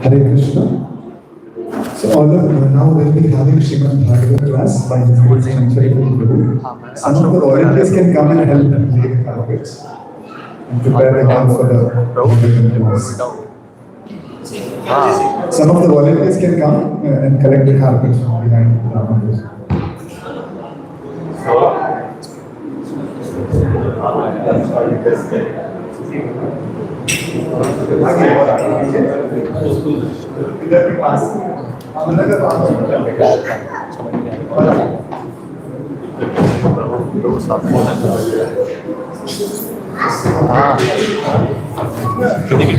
Hare Krishna. So all of now we'll be having Srimad Bhagavatam class by His Grace Chanchalapati Guru. Some of the volunteers can come and help lay the carpets and prepare the hall for the Bhagavatam class. Some of the volunteers can come and collect the carpets from behind the Ramakrishna.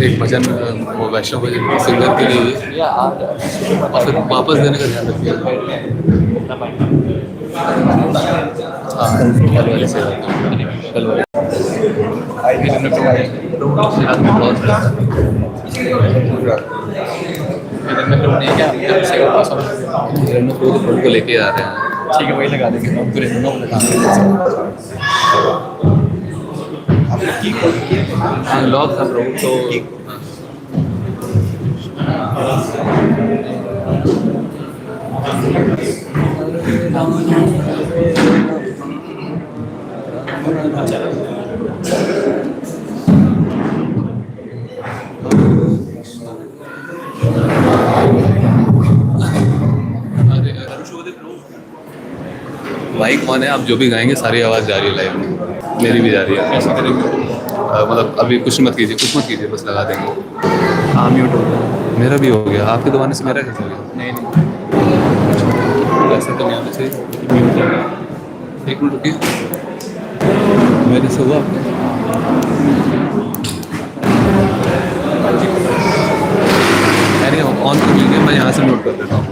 एक भजन वो वैष्णव भजन singer के लिए और फिर वापस देने का ध्यान रखिए। हाँ कल वाले से कल वाले को लेके आ रहे हैं। ठीक है वही लगा देंगे लॉक था प्रभु तो भाई कौन है आप जो भी गाएंगे सारी आवाज़ जा रही है लाइव में मेरी भी जा रही है कैसे करेंगे मतलब अभी कुछ मत कीजिए बस लगा देंगे हाँ म्यूट हो गया मेरा भी हो गया आपके दबाने से मेरा कैसे हो गया नहीं ऐसा तो नहीं आना चाहिए म्यूट हो गया एक मिनट रुकिए मेरे से हुआ अरे ऑन कर लीजिए मैं यहाँ से म्यूट कर देता हूँ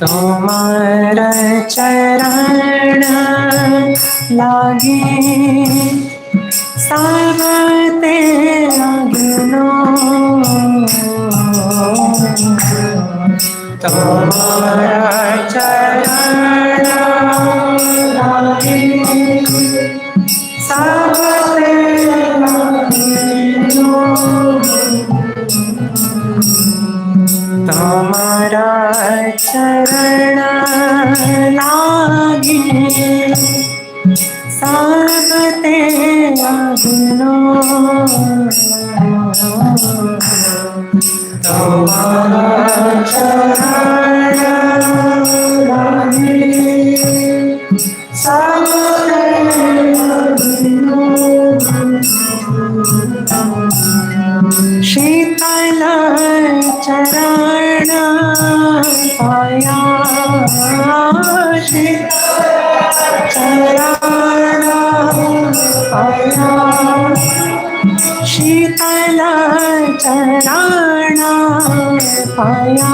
तुम्हारा चरण लागे सावते अग्नो तुम्हारा चरण लागे सावते अग्नो तुम्हारा चरण लागे सावते अग्नो तुम्हारा चरण लागे सावते अग्नो शीतल चरण पाया चरण पाया शीतल चरण पाया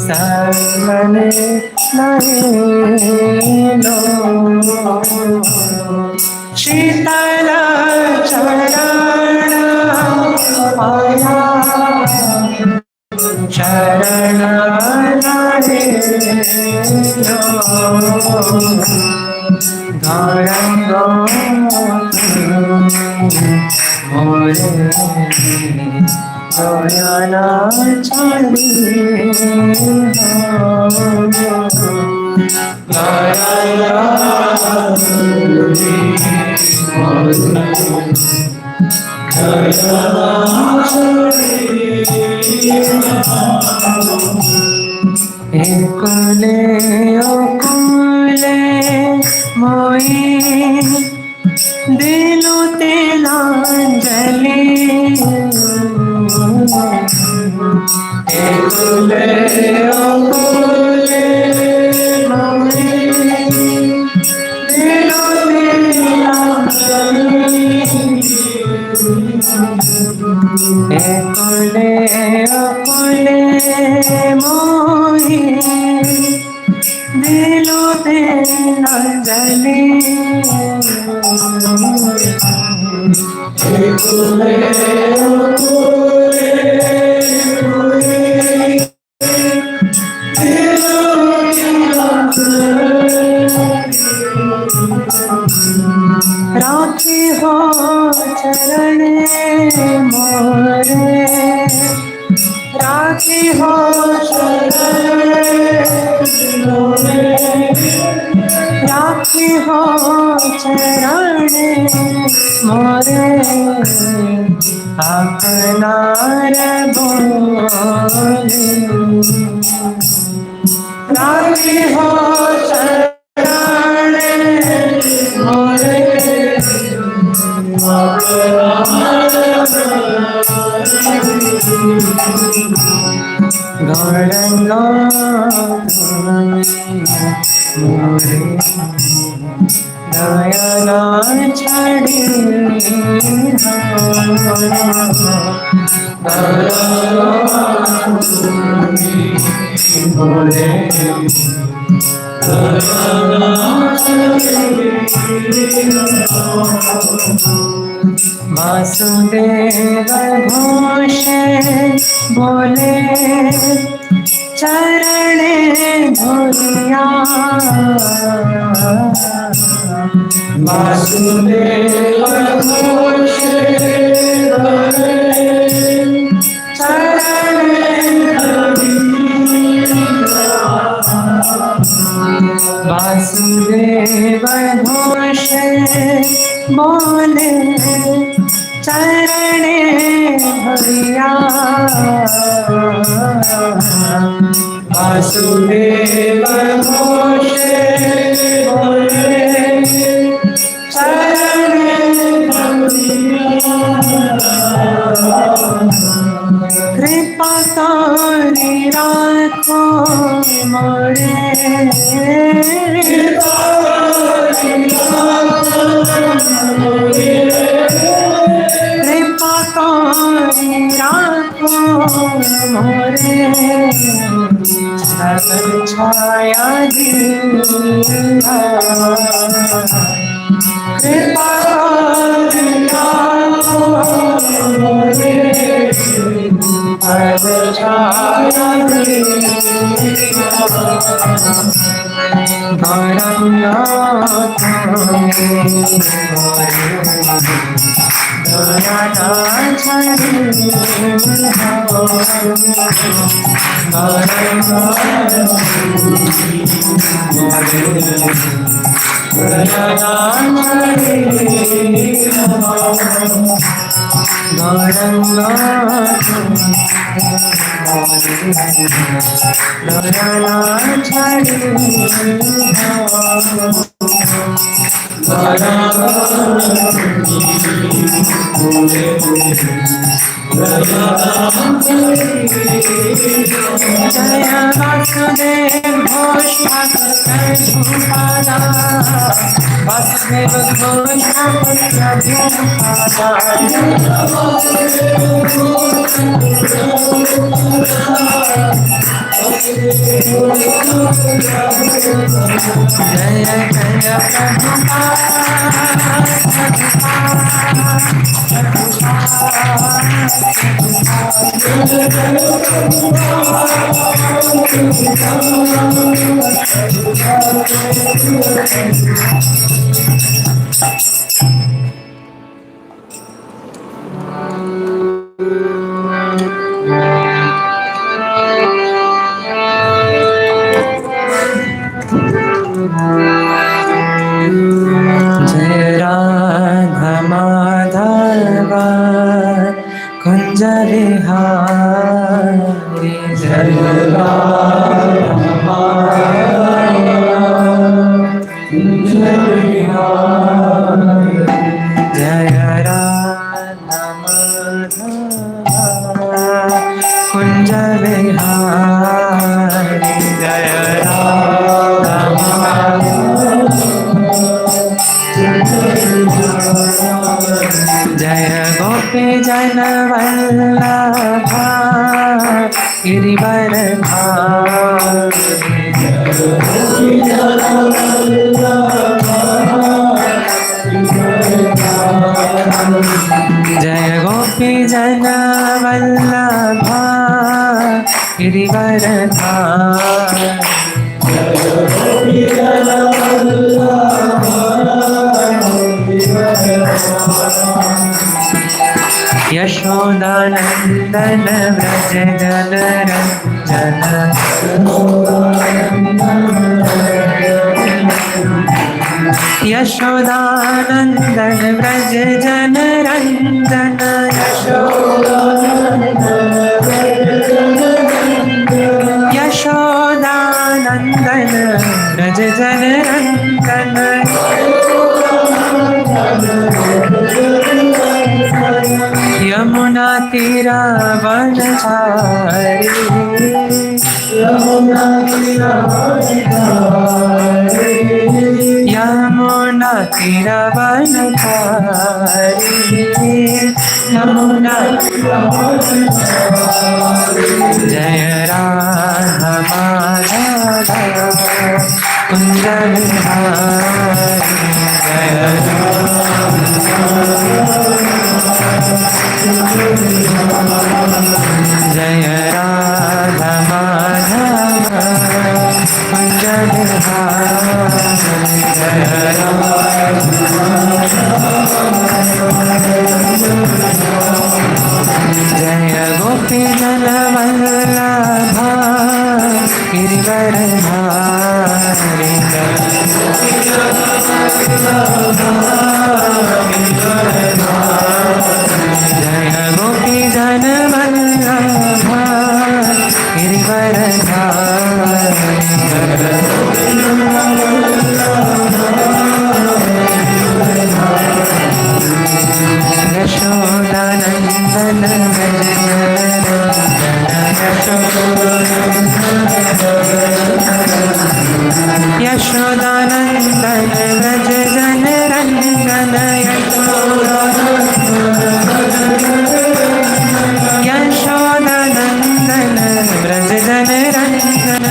समन नयनो शीतल चरण पाया शरण गौरंगो मोरे गौरना चली कुले कुले मोई दिलो तेलांजलि कुले कुले मोई दिलो तेलांजलि कुले कुले मोही दिलो ते अंजलि राखी हो चरण मोरे राखी हो चरण मोरे राखी हो चरण मोरे अपना बोले राखी हो चरण मोरे गौरंगा मोरे दयाला छड़ी मोरे वासुदेव घोष बोले चरण धोलिया वासुदेव घोष बोले चरण वासुदेव घोष बोले चरण हरिया वासुदेव घोष बोले चरण कृपा करी राखो मोरे कृपा करी राखो मोरे सतत छाया दिया कृपा करी राखो मोरे सतत छाया जय वासुदेव घोष वासुदेव घोष जय जय राधा माधव कुंज बिहारी जय राधा माधव कुंज बिहारी जय राधा माधव कुंज बिहारी जय राधा माधव जय गोपी जन वल्लभा गिरि जय गोपी जन वल्लभा गिरिवरधारी यशोदानंदन व्रज जन रंजन यशोदानंदन व्रज जन रंजन यशोदानंदन व्रज जन रंजन यमुना तीरा वनचारी यमुना तीरा वनचारी यमुना जय राधा माधव कुंज विहारी जय जय राधा माधव कुंज विहारी जय जय गोपी जन वल्लभा गिरिवरधारी जय गोपी जन वल्लभा गिरिवरधारी यशोदानंदन यशोदानंदन व्रज जन रंजन यशोदानंदन व्रज जन रंजन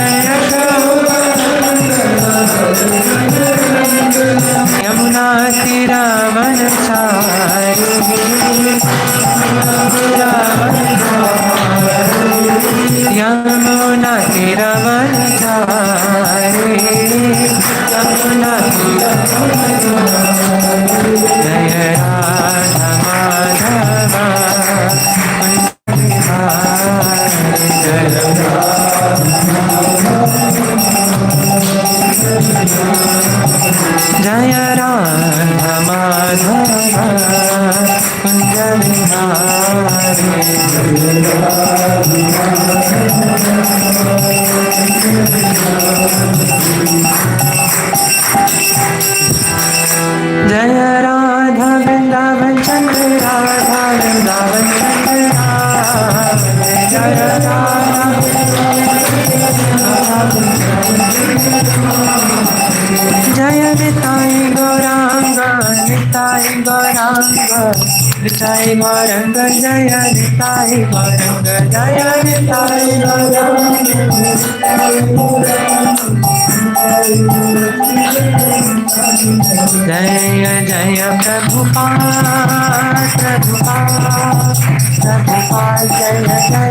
यमुना तीरा वनचारी यमुना तीरा वनचारी यमुना जय राधा माधव जय राधा माधव कुंज विहारी जय राधा वृंदावन चंद्र राधा वृंदावन चंद्र जय राधा जय निताई गौरांग निताई गौरांग निताई गौरंग जय निताई गौरंग जय निताई गौरंग जय जय प्रभुपाद प्रभुपाद प्रभुपाद जय जय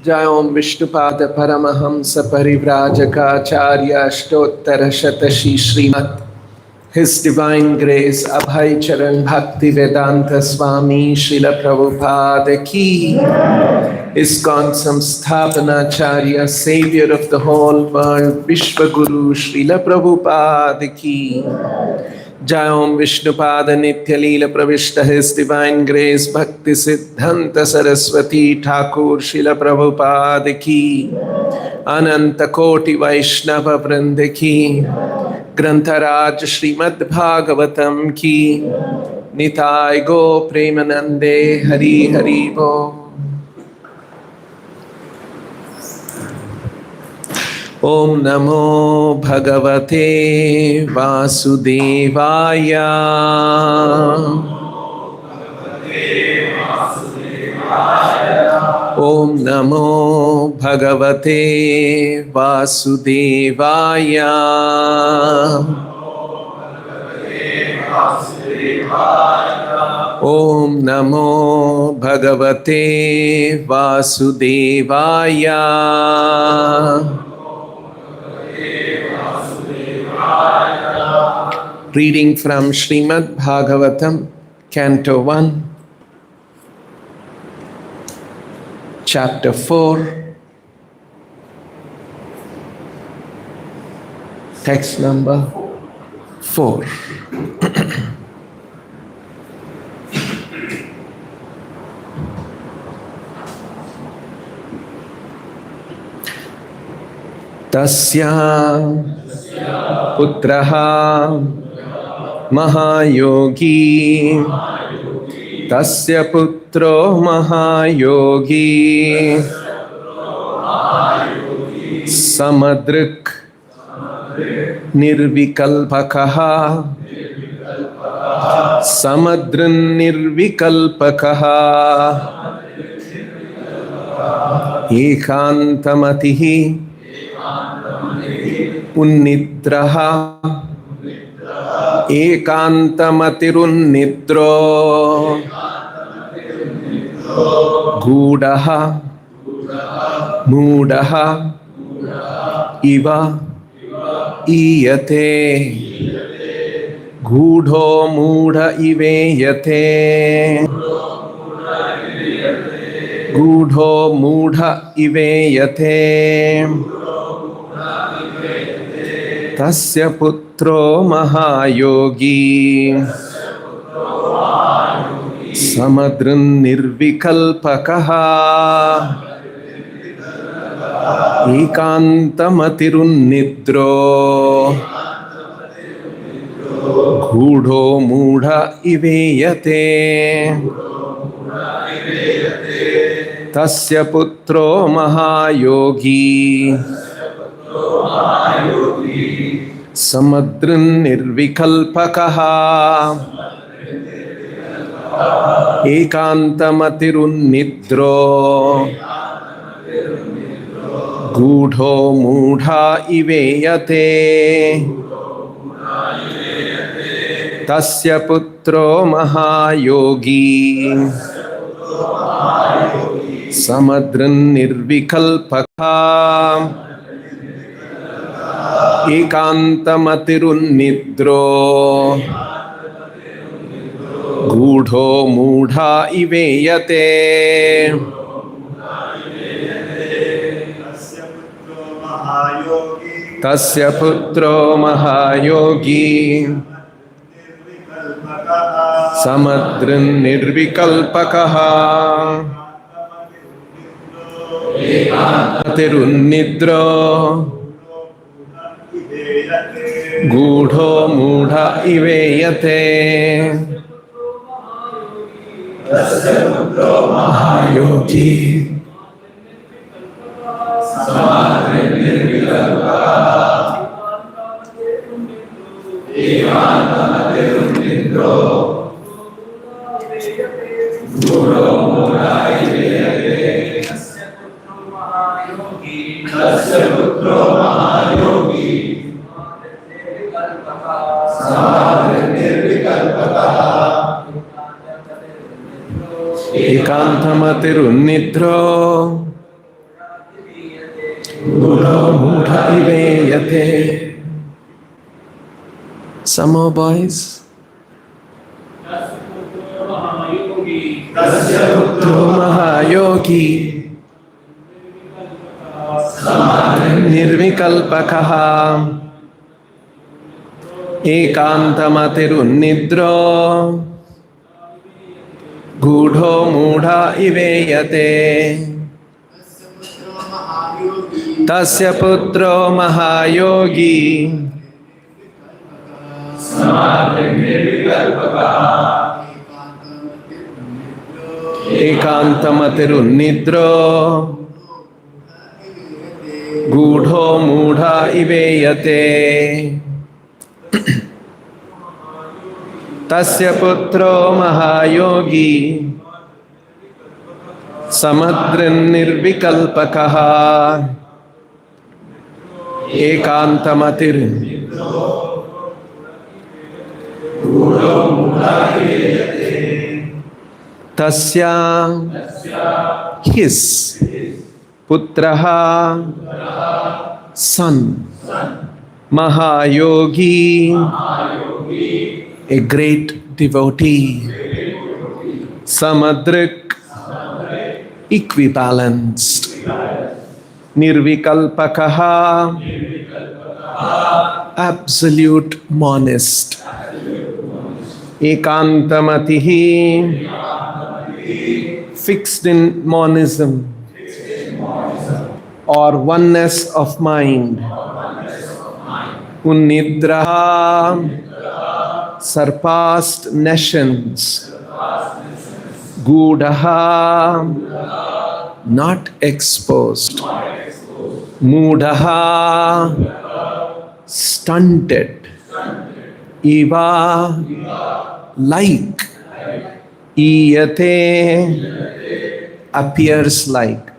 जय ओम Vishnupad Paramhans परिव्राजकाचार्य अष्टोत्तर शतशी Shrimad His Divine Grace Abhay Charan Bhakti Vedanta Swami Srila Prabhupada ki ISKCON Samsthapanacharya Savior of the whole world Vishwaguru Srila Prabhupada ki Jai Om Vishnupada Nitya Leela Pravishta His Divine Grace Bhakti Siddhanta Saraswati Thakur Srila Prabhupada ki Ananta Koti Vaishnava Vrinde ki ग्रंथराज Shrimad Bhagavatam की निताय गो प्रेमानंदे हरि हरि बोल। ॐ नमो भगवते वासुदेवाय। ॐ नमो भगवते वासुदेवाय। ॐ नमो भगवते वासुदेवाय। Reading from Srimad Bhagavatam, Canto 1, Chapter 4, Text number 4. Tasya putraha Mahayogi, tasya putro Mahayogi, samadrik nirvikalpakaha, samadrin nirvikalpakaha, ekantamatihi unnidraha, एकांतमतिरुन्निद्रो गूढ़ः मूढ़ः इव ईयते गूढ़ो मूढ़ इवेयते गूढ़ो मूढ़ इवेयते तस्य पुत्रो महायोगी समद्रन् निर्विकल्पकः एकान्तमतिरुन्निद्रो गूढ़ो मूढ़ इवेयते तस्य पुत्रो महायोगी समद्रन् निर्विकल्पकः एकान्तमतिरुन्निद्रो गूढ़ो मूढ़ इवेयते तस्य पुत्रो महायोगी समद्रन् निर्विकल्पकः एकान्तमतिरुन्निद्रो गूढ़ो मूढ़ इवेयते तस्य पुत्रो महायोगी समद्रन् निर्विकल्पकः एकान्तमतिरुन्निद्रो गूढ़ो मूढ़ इवेयते महायोगी एकान्तमतिरुन्निद्रो गूढ़ो मूढ़ इवेयते. Some more boys. तस्य पुत्रो महायोगी निर्विकल्पकः एकान्तमतिरुन्निद्रो गूढ़ो मूढ़ इवेयते. तस्य पुत्रो महायोगी एकान्तमतिरुन्निद्रो गूढ़ो मूढ़ा इवेयते तस्य पुत्रो महायोगी समद्रिन्निर्विकल्पकः एकान्तमतिर् तस्य his putraha son Mahayogi, a great devotee, Samadrik, equibalanced, Nirvikalpakaha, absolute monist, Ekantamatihi, fixed in monism or oneness of mind. Unnidraha, surpassed nations. Gudaha, not exposed. Mudaha, stunted. Eva, like. Iyate, appears like.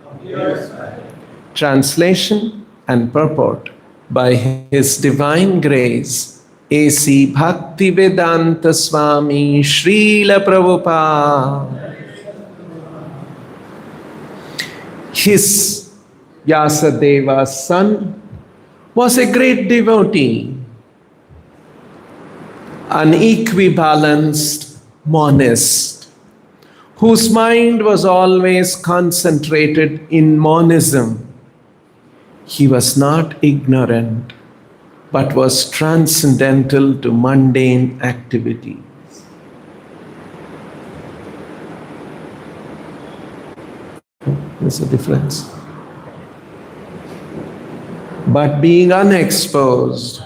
Translation and purport by His Divine Grace, A.C. Bhaktivedanta Swami Srila Prabhupada. His, Vyasadeva's son, was a great devotee, an equibalanced monist, whose mind was always concentrated in monism. He was not ignorant, but was transcendental to mundane activities. There's a difference. But being unexposed,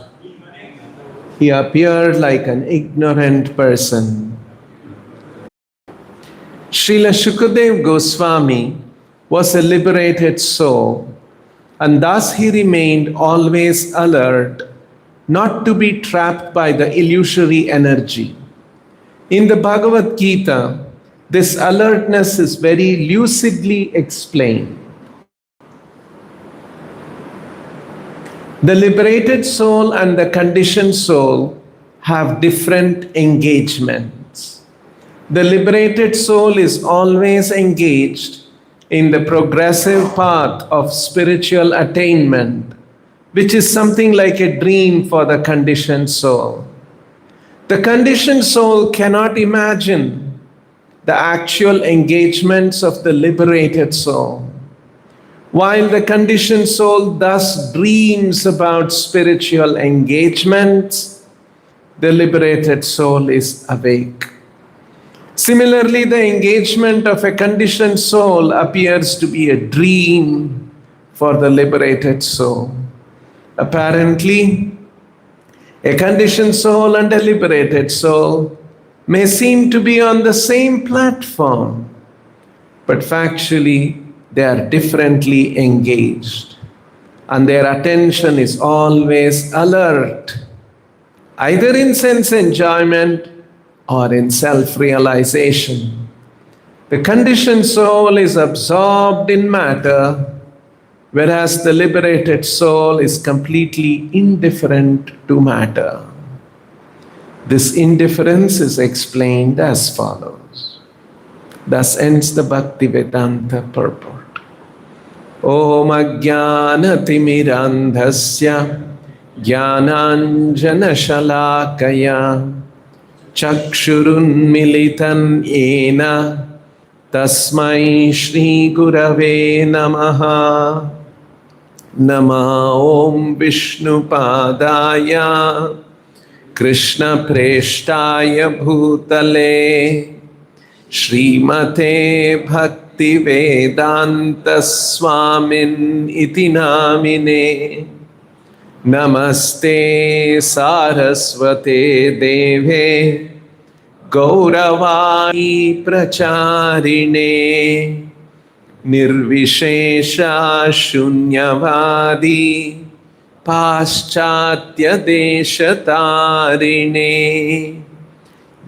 he appeared like an ignorant person. Srila Shukadev Goswami was a liberated soul, and thus he remained always alert, not to be trapped by the illusory energy. In the Bhagavad Gita, this alertness is very lucidly explained. The liberated soul and the conditioned soul have different engagements. The liberated soul is always engaged in the progressive path of spiritual attainment, which is something like a dream for the conditioned soul. The conditioned soul cannot imagine the actual engagements of the liberated soul. While the conditioned soul thus dreams about spiritual engagements, the liberated soul is awake. Similarly, the engagement of a conditioned soul appears to be a dream for the liberated soul. Apparently, a conditioned soul and a liberated soul may seem to be on the same platform, but factually they are differently engaged, and their attention is always alert, either in sense enjoyment or in self-realization. The conditioned soul is absorbed in matter, whereas the liberated soul is completely indifferent to matter. This indifference is explained as follows. Thus ends the Bhaktivedanta purport. Om Ajnanatimidandhasya Jnananjana Shalakaya Chakshurunmilitan Yena Tasmai Shri Gurave Namaha. Nama Om Vishnu Padaya Krishna Preshtaya Bhutale Srimate Bhaktivedanta Swamin Iti Namine Namaste Saraswate Deve Gauravani Pracharine Nirvishesha Shunyavadi Paschatya Deshatarine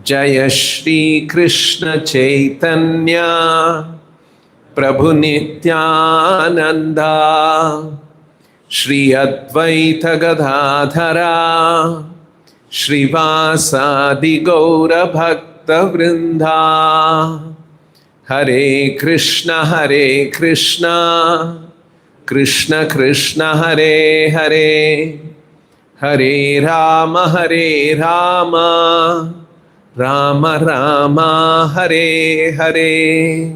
Jaya Shri Krishna Chaitanya Prabhu Nityananda Shri Advaita Gadadhara Shrivasadi Gaura Bhakta Vrinda Hare Krishna Krishna Krishna Hare Hare Hare Rama Rama Rama Hare Hare.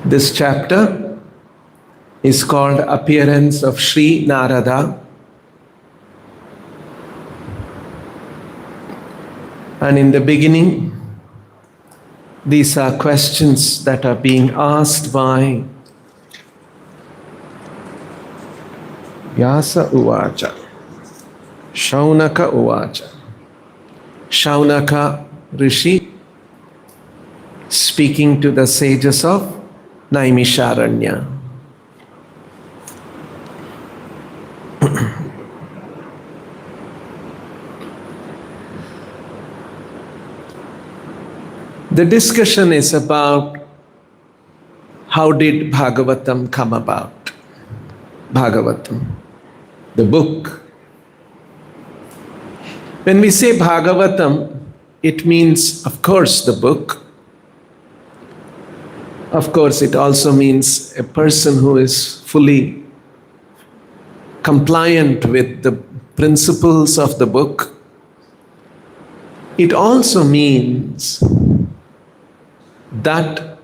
This chapter is called Appearance of Sri Narada. And in the beginning, these are questions that are being asked by Vyasa Uvacha, Shaunaka Uvacha. Shaunaka Rishi speaking to the sages of Naimisharanya. The discussion is about how did Bhagavatam come about. Bhagavatam, the book. When we say Bhagavatam, it means, of course, the book. Of course, it also means a person who is fully compliant with the principles of the book. It also means that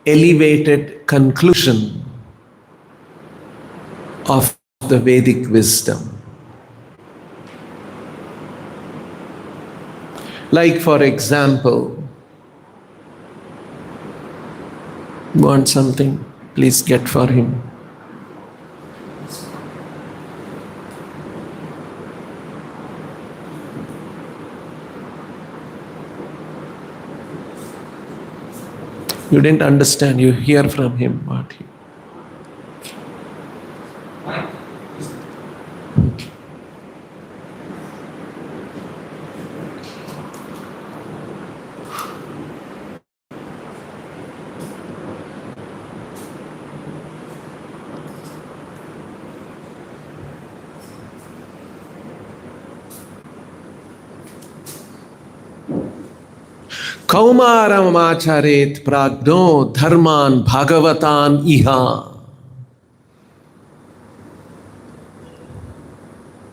elevated conclusion of the Vedic wisdom. Like, for example, want something? Please get for him. You didn't understand, you hear from him what he. Kaumaram acharet pragno dharman bhagavatan iha.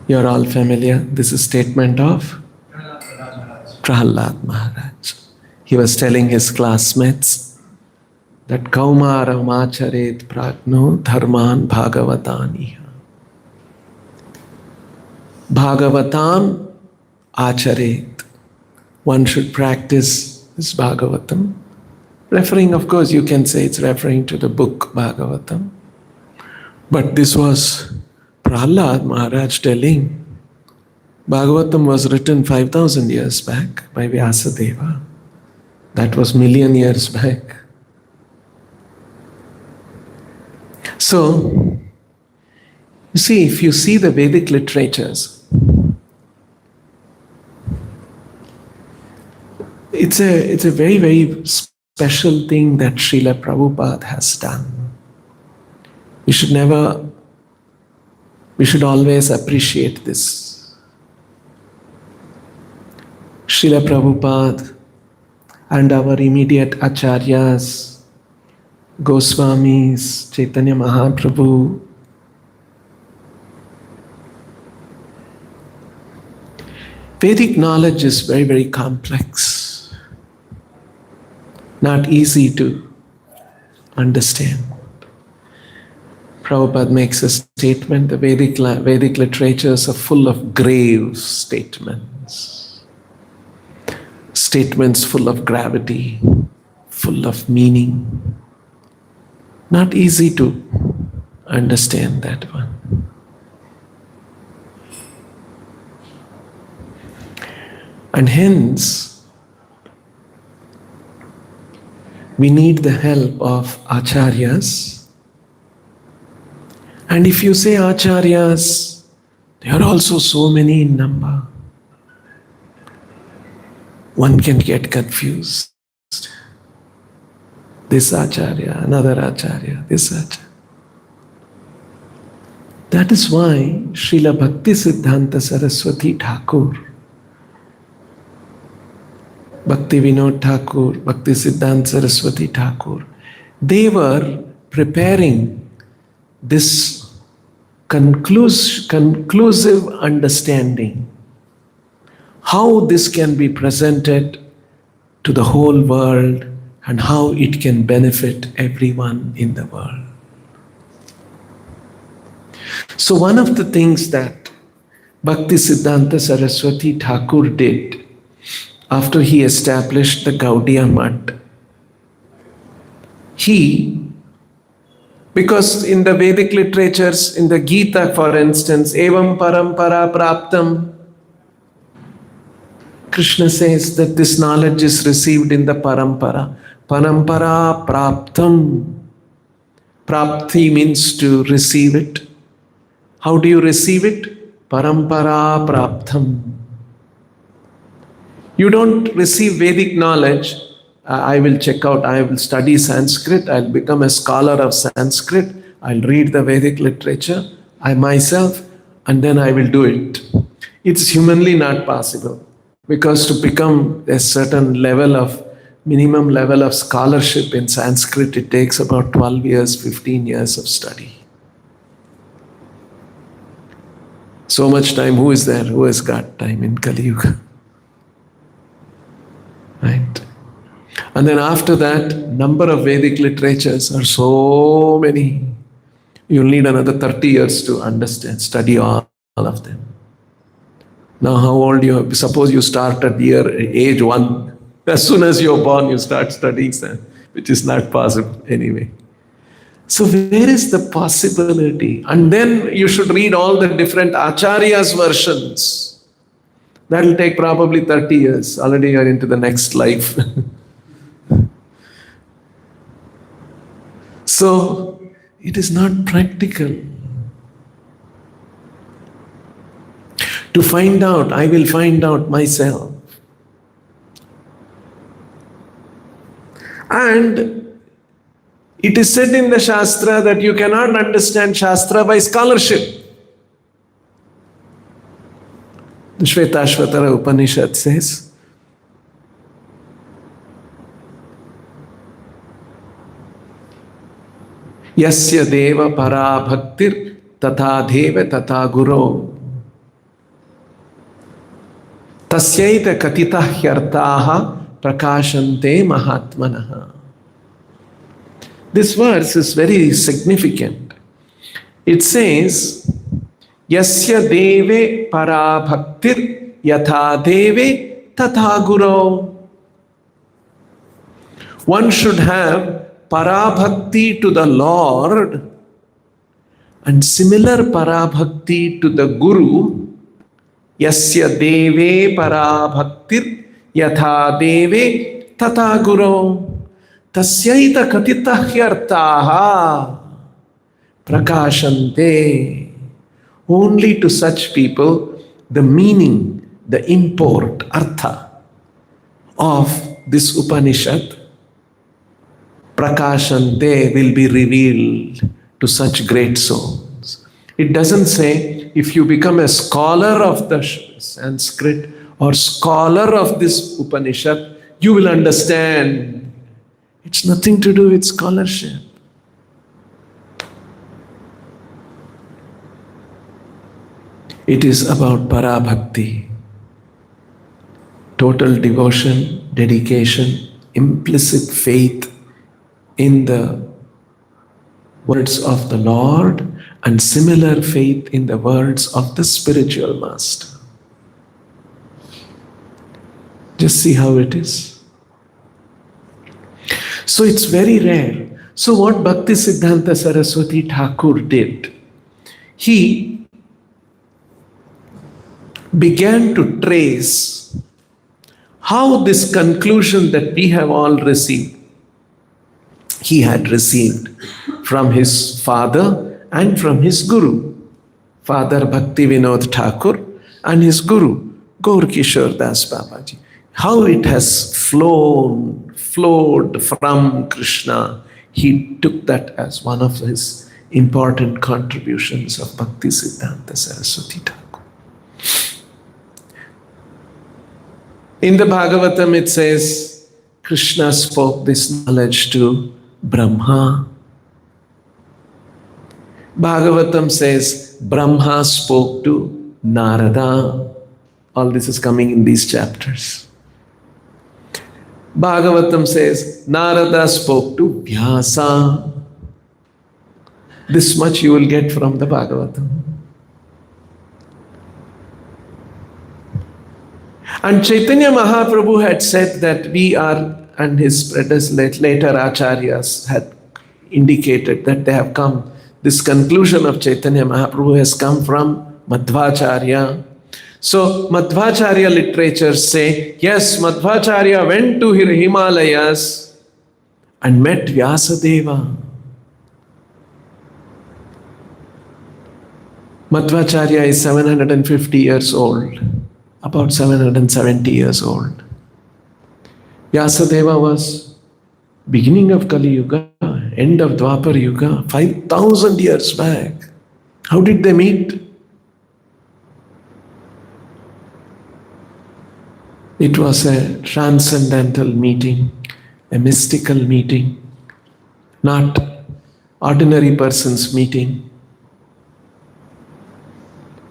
You're all familiar. This is a statement of Prahlad Maharaj. He was telling his classmates that Kaumaram acharet pragno dharman bhagavatan iha. Bhagavatam acharet. One should practice this Bhagavatam. Referring, of course, you can say it's referring to the book Bhagavatam. But this was Prahlad Maharaj telling. Bhagavatam was written 5,000 years back by Vyasadeva. That was million years back. So, you see, if you see the Vedic literatures, it's a very, very special thing that Srila Prabhupada has done. We should always appreciate this. Srila Prabhupada and our immediate acharyas, Goswamis, Chaitanya Mahaprabhu, Vedic knowledge is very, very complex. Not easy to understand. Prabhupada makes a statement, the Vedic literatures are full of grave statements. Statements full of gravity, full of meaning. Not easy to understand that one. And hence, we need the help of acharyas. And if you say acharyas, there are also so many in number. One can get confused. This acharya, another acharya, this acharya. That is why Srila Bhakti Siddhanta Saraswati Thakur, Bhakti Vinod Thakur, Bhakti Siddhanta Saraswati Thakur, they were preparing this conclusive understanding, how this can be presented to the whole world and how it can benefit everyone in the world. So one of the things that Bhakti Siddhanta Saraswati Thakur did after he established the Gaudiya Math, because in the Vedic literatures, in the Gita for instance, evam parampara praptam, Krishna says that this knowledge is received in the parampara. Parampara praptam. Prapti means to receive it. How do you receive it? Parampara praptam. You don't receive Vedic knowledge. I will check out, I will study Sanskrit, I'll become a scholar of Sanskrit, I'll read the Vedic literature, I myself, and then I will do it. It's humanly not possible, because to become a certain level of, minimum level of scholarship in Sanskrit, it takes about 12 years, 15 years of study. So much time, who is there? Who has got time in Kali Yuga? Right? And then after that, number of Vedic literatures are so many. You'll need another 30 years to understand, study all of them. Now how old you are? Suppose you start at age 1. As soon as you're born, you start studying, which is not possible anyway. So where is the possibility? And then you should read all the different acharyas' versions. That will take probably 30 years. Already you're into the next life. So it is not practical. To find out, I will find out myself. And it is said in the Shastra that you cannot understand Shastra by scholarship. The Shvetashvatara Upanishad says, Yasya deva para bhaktir tatha deva tatha guru tasyaita katita hyartaha prakashante mahatmanaha. This verse is very significant. It says, Yasya deve para bhaktir yatha deve tatha guru. One should have parabhakti to the Lord and similar parabhakti to the Guru. Yasya deve parabhaktir yatha deve tata guru tasyaita katita hyartaha prakashante. Only to such people the meaning, the import, artha of this Upanishad prakashante will be revealed to such great souls. It doesn't say if you become a scholar of the Sanskrit or scholar of this Upanishad, you will understand. It's nothing to do with scholarship. It is about parabhakti, total devotion, dedication, implicit faith in the words of the Lord and similar faith in the words of the spiritual master. Just see how it is. So it's very rare. So what Bhakti Siddhanta Saraswati Thakur did, he began to trace how this conclusion that we have all received, he had received from his father and from his guru, Father Bhakti Vinod Thakur, and his guru, Gaur Kishore Das Babaji. How it has flowed from Krishna. He took that as one of his important contributions of Bhakti Siddhanta Saraswati Thakur. In the Bhagavatam it says, Krishna spoke this knowledge to Brahma. Bhagavatam says, Brahma spoke to Narada. All this is coming in these chapters. Bhagavatam says, Narada spoke to Vyasa. This much you will get from the Bhagavatam. And Chaitanya Mahaprabhu had said that we are, and his predecessors, later acharyas had indicated that they have come, this conclusion of Chaitanya Mahaprabhu has come from Madhvacharya. So Madhvacharya literatures say, yes, Madhvacharya went to Himalayas and met Vyasadeva. Madhvacharya is 750 years old, about 770 years old. Vyasadeva was beginning of Kali Yuga, end of Dwapar Yuga, 5,000 years back. How did they meet? It was a transcendental meeting, a mystical meeting, not ordinary person's meeting.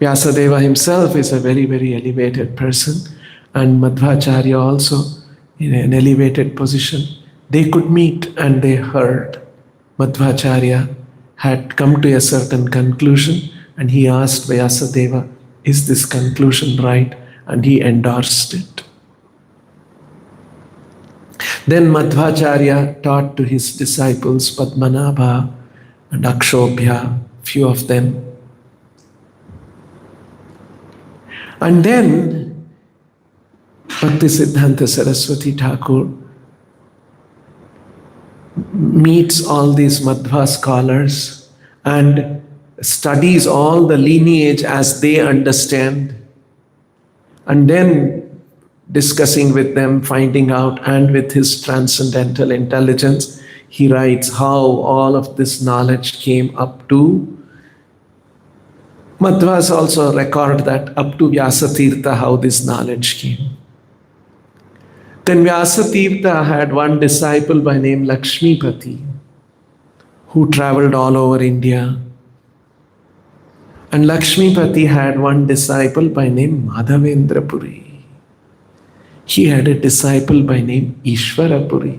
Vyasadeva himself is a very, very elevated person, and Madhvacharya also in an elevated position. They could meet and they heard. Madhvacharya had come to a certain conclusion and he asked Vyasadeva, is this conclusion right? And he endorsed it. Then Madhvacharya taught to his disciples Padmanabha and Akshobhya, few of them. And then Bhakti Siddhanta Saraswati Thakur meets all these Madhva scholars and studies all the lineage as they understand, and then discussing with them, finding out, and with his transcendental intelligence, he writes how all of this knowledge came up to. Madhvas also record that up to Vyasatirtha how this knowledge came. Then Vyasatirtha had one disciple by name Lakshmipati, who traveled all over India. And Lakshmipati had one disciple by name Madhavendra Puri. He had a disciple by name Ishvara Puri.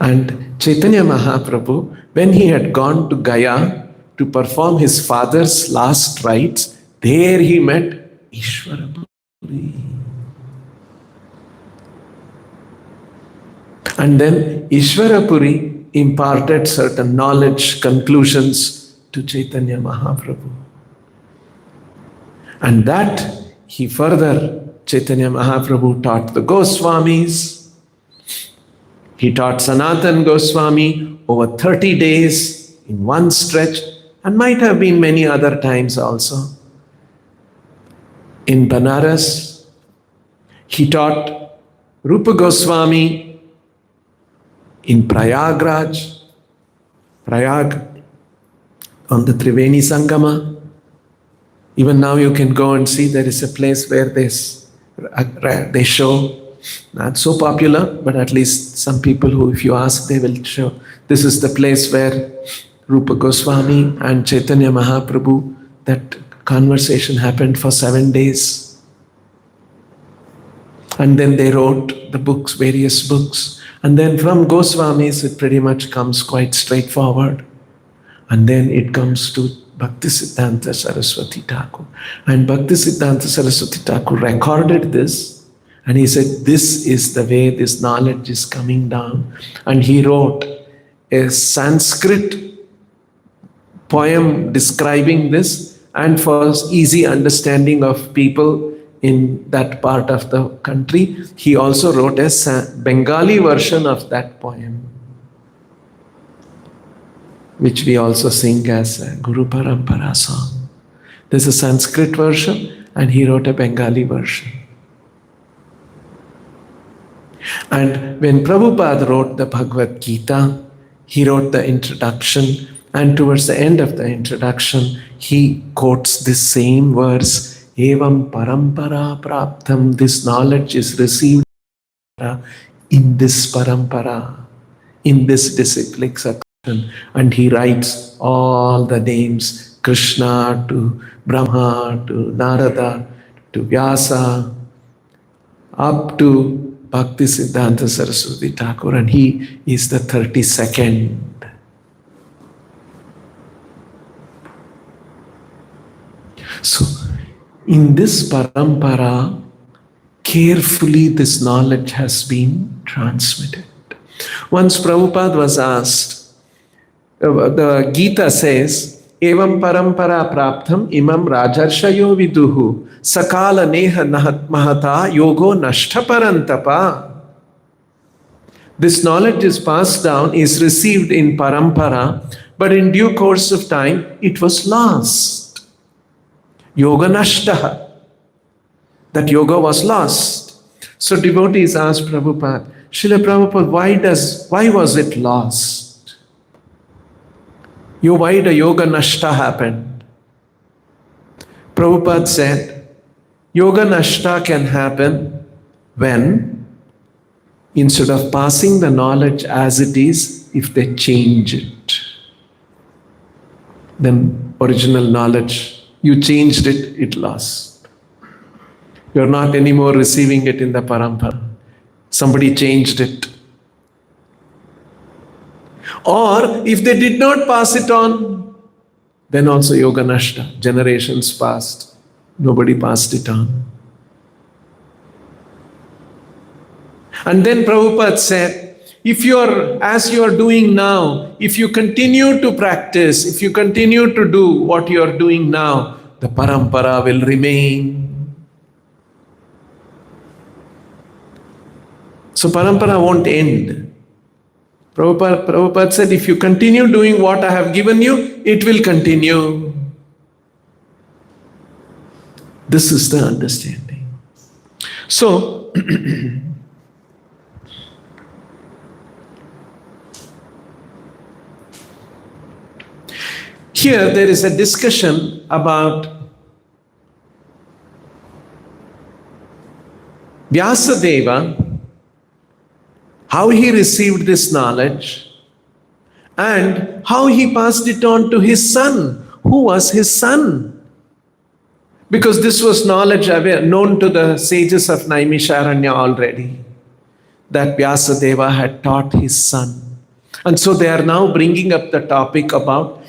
And Chaitanya Mahaprabhu, when he had gone to Gaya to perform his father's last rites, there he met Ishvara Puri. And then Ishvara Puri imparted certain knowledge, conclusions to Chaitanya Mahaprabhu. And that he further, Chaitanya Mahaprabhu taught the Goswamis. He taught Sanatan Goswami over 30 days in one stretch, and might have been many other times also. In Banaras, he taught Rupa Goswami in Prayagraj, Prayag, on the Triveni Sangama. Even now you can go and see there is a place where they show, not so popular, but at least some people who, if you ask, they will show. This is the place where Rupa Goswami and Chaitanya Mahaprabhu, that conversation happened for 7 days. And then they wrote the books, various books. And then from Goswamis, it pretty much comes quite straightforward. And then it comes to Bhaktisiddhanta Saraswati Thakur. And Bhaktisiddhanta Saraswati Thakur recorded this, and he said, this is the way this knowledge is coming down. And he wrote a Sanskrit poem describing this, and for easy understanding of people, in that part of the country. He also wrote a Bengali version of that poem, which we also sing as a Guru Parampara song. There's a Sanskrit version and he wrote a Bengali version. And when Prabhupada wrote the Bhagavad Gita, he wrote the introduction, and towards the end of the introduction, he quotes this same verse, Evam Parampara Praptam, this knowledge is received in this Parampara, in this disciplic succession. And he writes all the names, Krishna to Brahma to Narada to Vyasa, up to Bhakti Siddhanta Saraswati Thakur, and he is the 32nd. So, in this parampara, carefully this knowledge has been transmitted. Once Prabhupada was asked, the Gita says, Evam parampara praptam imam rajarshayo viduhu sakala neha mahata yogo nashta parantapa. This knowledge is passed down, is received in parampara, but in due course of time, it was lost. Yoga nashtaha. That yoga was lost. So devotees asked Prabhupada, Srila Prabhupada, why was it lost? Why the yoga nashta happened? Prabhupada said, yoga nashta can happen when, instead of passing the knowledge as it is, if they change it. Then original knowledge, you changed it, it lost. You're not anymore receiving it in the parampara. Somebody changed it. Or if they did not pass it on, then also yoga nashta, generations passed, nobody passed it on. And then Prabhupada said, if as you are doing now, if you continue to practice, if you continue to do what you are doing now, the parampara will remain. So parampara won't end. Prabhupada said, if you continue doing what I have given you, it will continue. This is the understanding. So, here there is a discussion about Vyasadeva, how he received this knowledge, and how he passed it on to his son. Who was his son? Because this was knowledge known to the sages of Naimisharanya already, that Vyasadeva had taught his son. And so they are now bringing up the topic about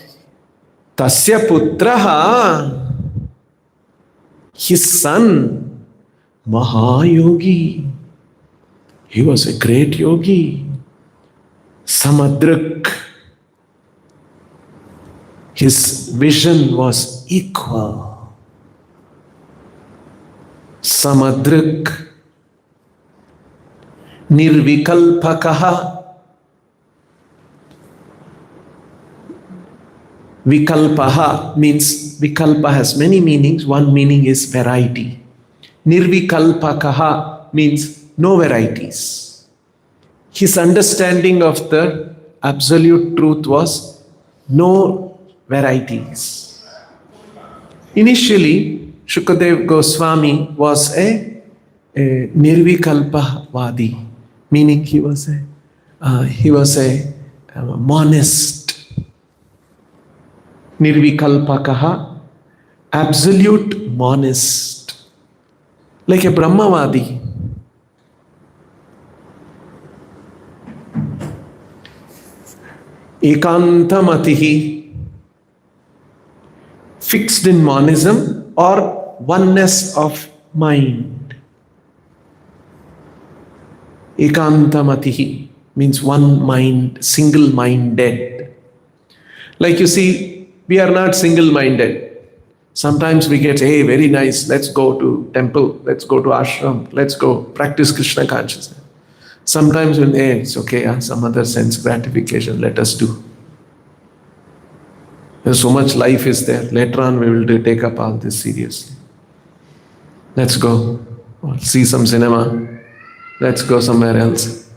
Tasya Putraha, his son, Mahayogi. He was a great yogi. Samadrik. His vision was equal. Samadrik. Nirvikalpakaha. Vikalpaha means, vikalpa has many meanings. One meaning is variety. Nirvikalpakaha means no varieties. His understanding of the absolute truth was no varieties. Initially, Shukadev Goswami was a Nirvikalpavadi, meaning he was a monist. Nirvikalpakaha, absolute monist, like a Brahmavadi. Ekantamatihi, fixed in monism or oneness of mind. Ekantamatihi means one mind, single-minded. Like you see, we are not single-minded. Sometimes we get, hey, very nice, let's go to temple, let's go to ashram, let's go practice Krishna consciousness. Sometimes when, hey, it's okay, some other sense gratification, let us do. There's so much life is there. Later on we will take up all this seriously. Let's go. See some cinema. Let's go somewhere else.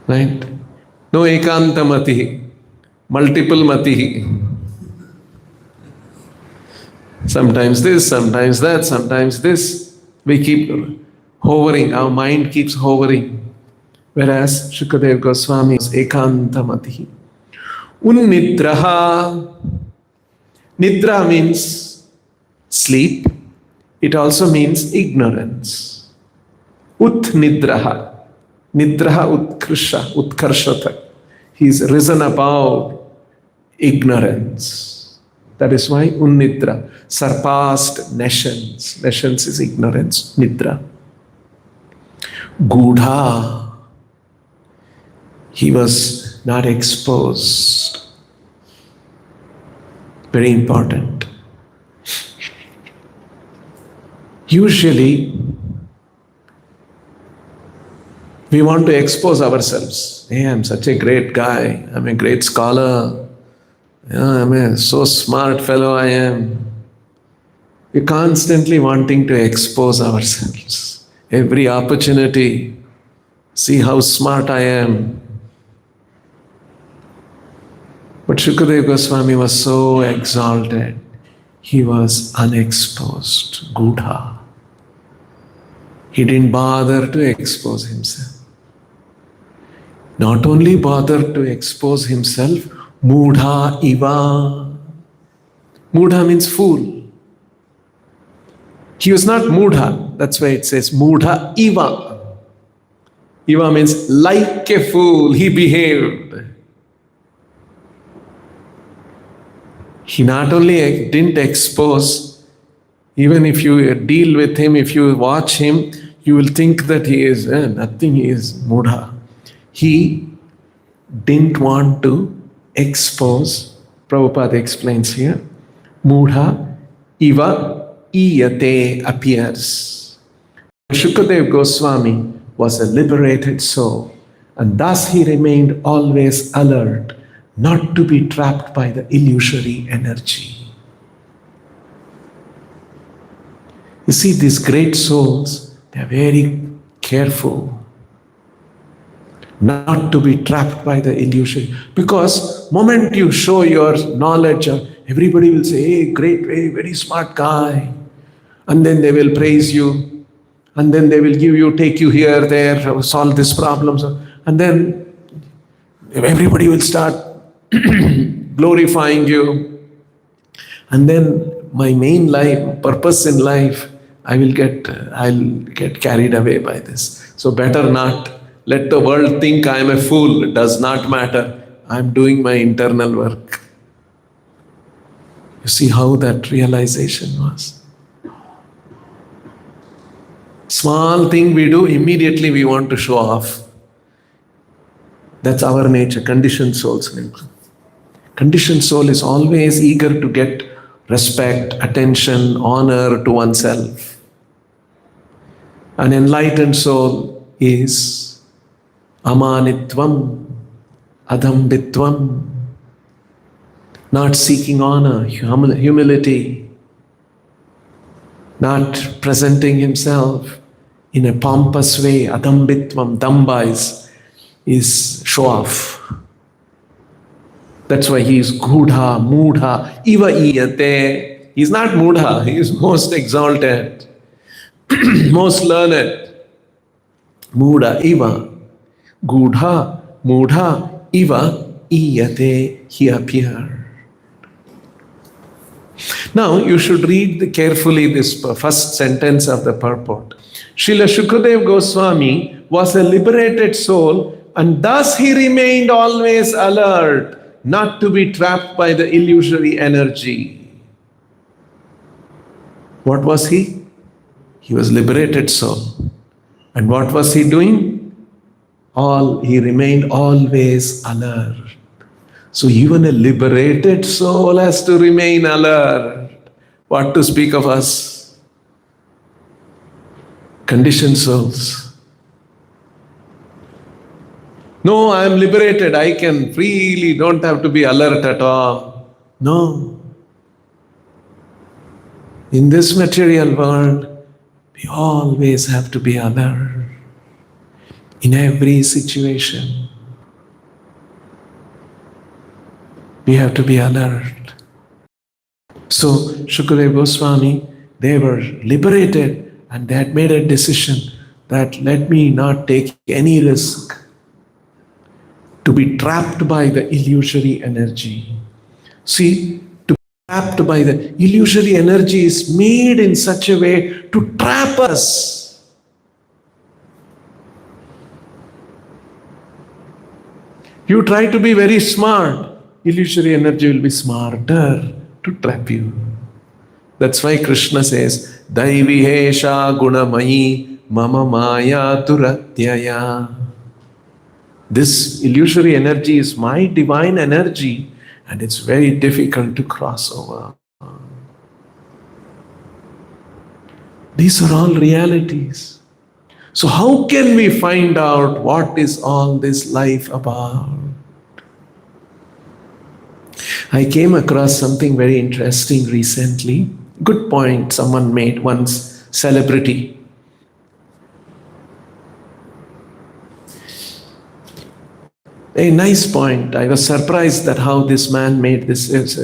Right? No ekanta mati, multiple mati. Sometimes this, sometimes that, sometimes this. We keep hovering, our mind keeps hovering. Whereas Shukadeva Goswami is ekanta mati. Unnidraha. Nidra means sleep. It also means ignorance. Ut-nidraha. Nidraha utkarshata. He is risen above ignorance. That is why unnidra, surpassed nescience. Nescience is ignorance, nidra. Gudha. He was not exposed. Very important. Usually, we want to expose ourselves. Hey, I'm such a great guy. I'm a great scholar. I'm a so smart fellow I am. We're constantly wanting to expose ourselves. Every opportunity, see how smart I am. But Shukadeva Goswami was so exalted. He was unexposed, Gudha. He didn't bother to expose himself. Not only bothered to expose himself, Mudha iva. Mudha means fool. He was not Mudha. That's why it says Mudha iva. Iva means like a fool, he behaved. He not only didn't expose, even if you deal with him, if you watch him, you will think that he is nothing, he is Mudha. He didn't want to expose. Prabhupada explains here, Mudha iva iyate appears. Shukadeva Goswami was a liberated soul, and thus he remained always alert, not to be trapped by the illusory energy. You see, these great souls, they are very careful not to be trapped by the illusion. Because moment you show your knowledge, everybody will say, hey, great, very, very smart guy. And then they will praise you. And then they will take you here, there, solve these problems. And then everybody will start glorifying you. And then my main purpose in life, I'll get carried away by this. So better not. Let the world think I am a fool. It does not matter. I am doing my internal work. You see how that realization was. Small thing we do, immediately we want to show off. That's our nature, conditioned soul's nature. Conditioned soul is always eager to get respect, attention, honor to oneself. An enlightened soul is amanitvam, adambitvam, not seeking honor, humility, not presenting himself in a pompous way. Adambitvam, damba is show off. That's why he is Gudha, Mudha, Iva Iyate. He is not Mudha, he is most exalted, most learned. Mudha, Iva. Gudha, Mudha, Iva Iyate, he appeared. Now you should read carefully this first sentence of the purport. Srila Shukadeva Goswami was a liberated soul, and thus he remained always alert, not to be trapped by the illusory energy. What was he? He was liberated soul. And what was he doing? He remained always alert. So even a liberated soul has to remain alert. What to speak of us? Conditioned souls. No, I am liberated. I can freely, don't have to be alert at all. No. In this material world, we always have to be alert. In every situation, we have to be alert. So, Shukadeva Goswami, they were liberated and they had made a decision that let me not take any risk to be trapped by the illusory energy. See, to be trapped by the illusory energy is made in such a way to trap us. You try to be very smart, illusory energy will be smarter to trap you. That's why Krishna says, Daivihesha gunamayi mama maya turatyaya. This illusory energy is my divine energy and it's very difficult to cross over. These are all realities. So how can we find out what is all this life about? I came across something very interesting recently. Good point someone made once, celebrity. A nice point. I was surprised that how this man made this as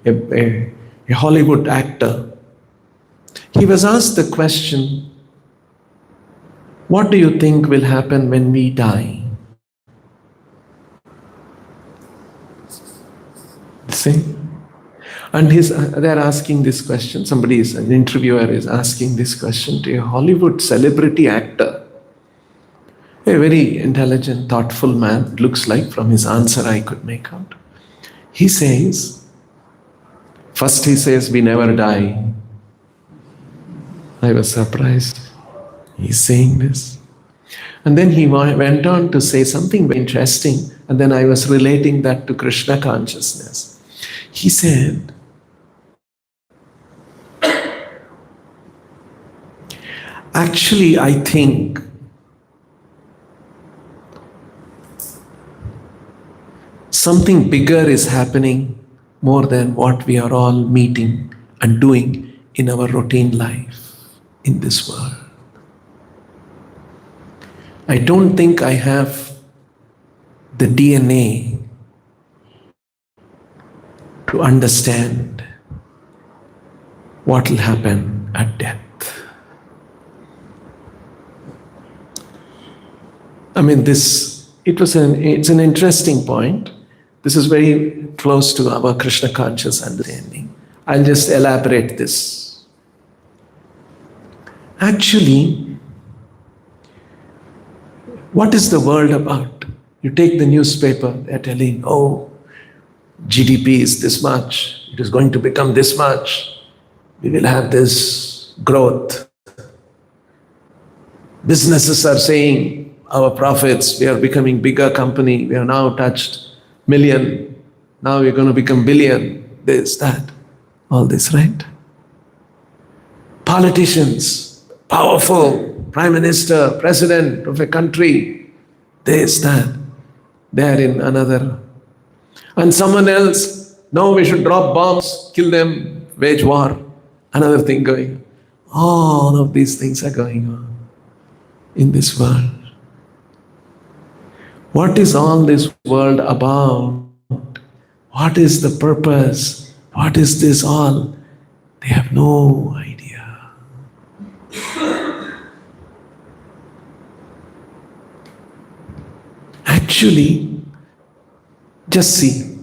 a Hollywood actor. He was asked the question, what do you think will happen when we die? See? And they're asking this question. An interviewer is asking this question to a Hollywood celebrity actor. A very intelligent, thoughtful man, looks like from his answer I could make out. He says, first he says, we never die. I was surprised. He's saying this. And then he went on to say something very interesting. And then I was relating that to Krishna consciousness. He said, actually, I think something bigger is happening more than what we are all meeting and doing in our routine life in this world. I don't think I have the DNA to understand what will happen at death. I mean, it's an interesting point. This is very close to our Krishna conscious understanding. I'll just elaborate this. Actually, what is the world about? You take the newspaper, they're telling, oh, GDP is this much, it is going to become this much, we will have this growth. Businesses are saying, our profits, we are becoming bigger company, we have now touched million, now we're going to become billion, this, that, all this, right? Politicians, powerful, prime minister, president of a country, this, that, they're in another. And someone else, no, we should drop bombs, kill them, wage war, another thing going on. All of these things are going on in this world. What is all this world about? What is the purpose? What is this all? They have no idea. Actually, just see.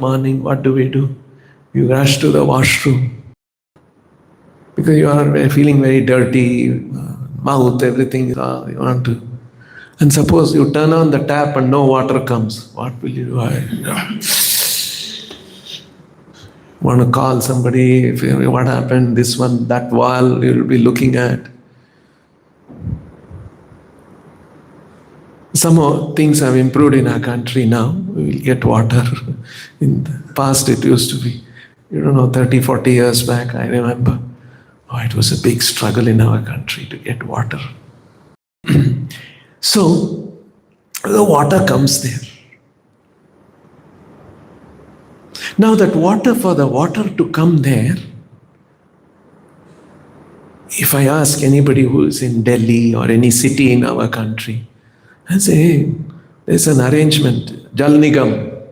Morning, what do? You rush to the washroom because you are feeling very dirty, mouth, everything, you want to. And suppose you turn on the tap and no water comes. What will you do? Want to call somebody, what happened, this one, that wall, you'll be looking at. Some more things have improved in our country now. We will get water. In the past, it used to be, 30, 40 years back, I remember. Oh, it was a big struggle in our country to get water. So, the water comes there. Now, for the water to come there, if I ask anybody who is in Delhi or any city in our country, I say, hey, there's an arrangement, Jal Nigam,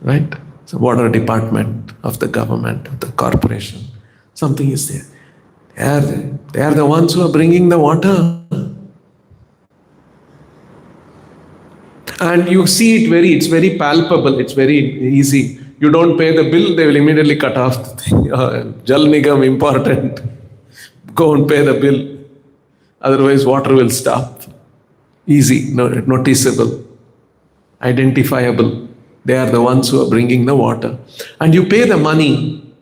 right? It's a water department of the government, of the corporation. Something is there. They are the ones who are bringing the water. And you see it's very palpable, it's very easy. You don't pay the bill, they will immediately cut off the thing. Jal Nigam, important. Go and pay the bill. Otherwise, water will stop. Easy, noticeable, identifiable. They are the ones who are bringing the water. And you pay the money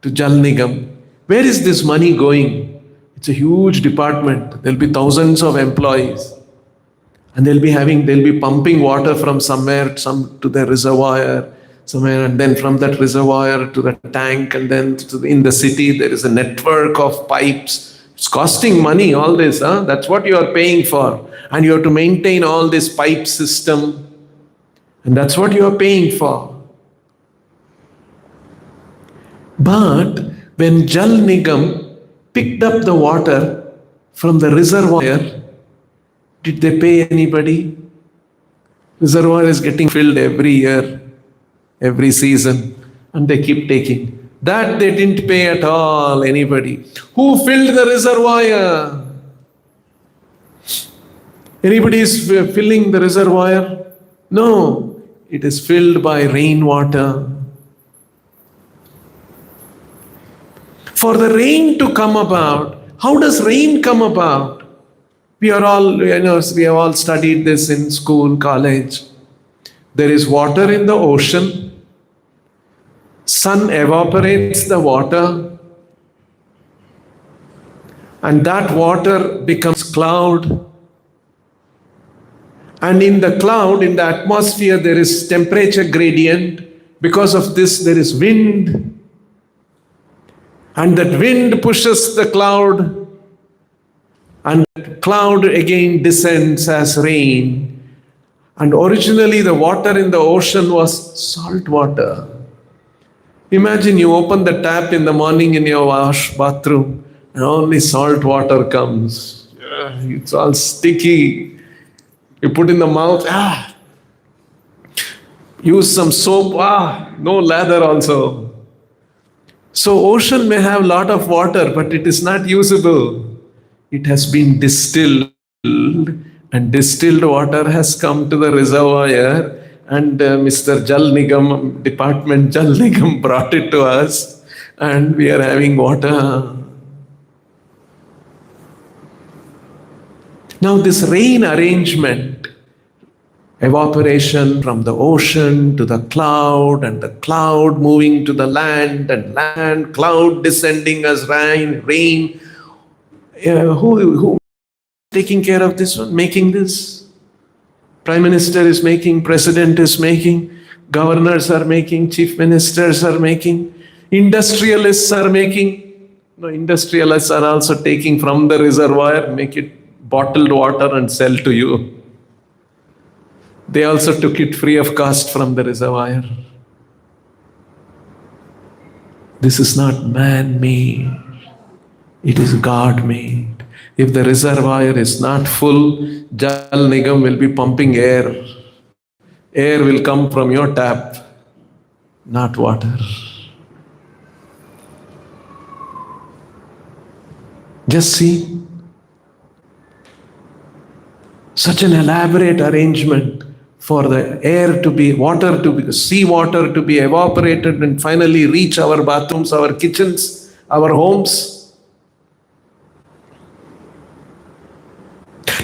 to Jal Nigam. Where is this money going? It's a huge department. There'll be thousands of employees. And they'll be pumping water from somewhere, some to the reservoir, somewhere, and then from that reservoir to the tank, and then in the city there is a network of pipes. It's costing money, all this. That's what you are paying for. And you have to maintain all this pipe system. And that's what you are paying for. But when Jal Nigam picked up the water from the reservoir, did they pay anybody? Reservoir is getting filled every year, every season, and they keep taking. That they didn't pay at all anybody. Who filled the reservoir? Anybody is filling the reservoir? No, it is filled by rainwater. For the rain to come about, how does rain come about? We have all studied this in school, college. There is water in the ocean. Sun evaporates the water. And that water becomes cloud. And in the cloud, in the atmosphere, there is temperature gradient. Because of this, there is wind. And that wind pushes the cloud. And that cloud again descends as rain. And originally the water in the ocean was salt water. Imagine you open the tap in the morning in your bathroom and only salt water comes. It's all sticky. You put in the mouth, use some soap, no lather also. So ocean may have a lot of water, but it is not usable. It has been distilled, and distilled water has come to the reservoir, and Mr. Jal Nigam, Department Jal Nigam brought it to us, and we are having water. Now this rain arrangement, evaporation from the ocean to the cloud, and the cloud moving to the land, and land, cloud descending as rain. Who taking care of this one, making this? Prime Minister is making, President is making, governors are making, chief ministers are making, industrialists are making. No, industrialists are also taking from the reservoir, make it bottled water and sell to you. They also took it free of cost from the reservoir. This is not man-made. It is God-made. If the reservoir is not full, Jal Nigam will be pumping air. Air will come from your tap, not water. Just see. Such an elaborate arrangement for the air to be, water to be, seawater to be evaporated and finally reach our bathrooms, our kitchens, our homes.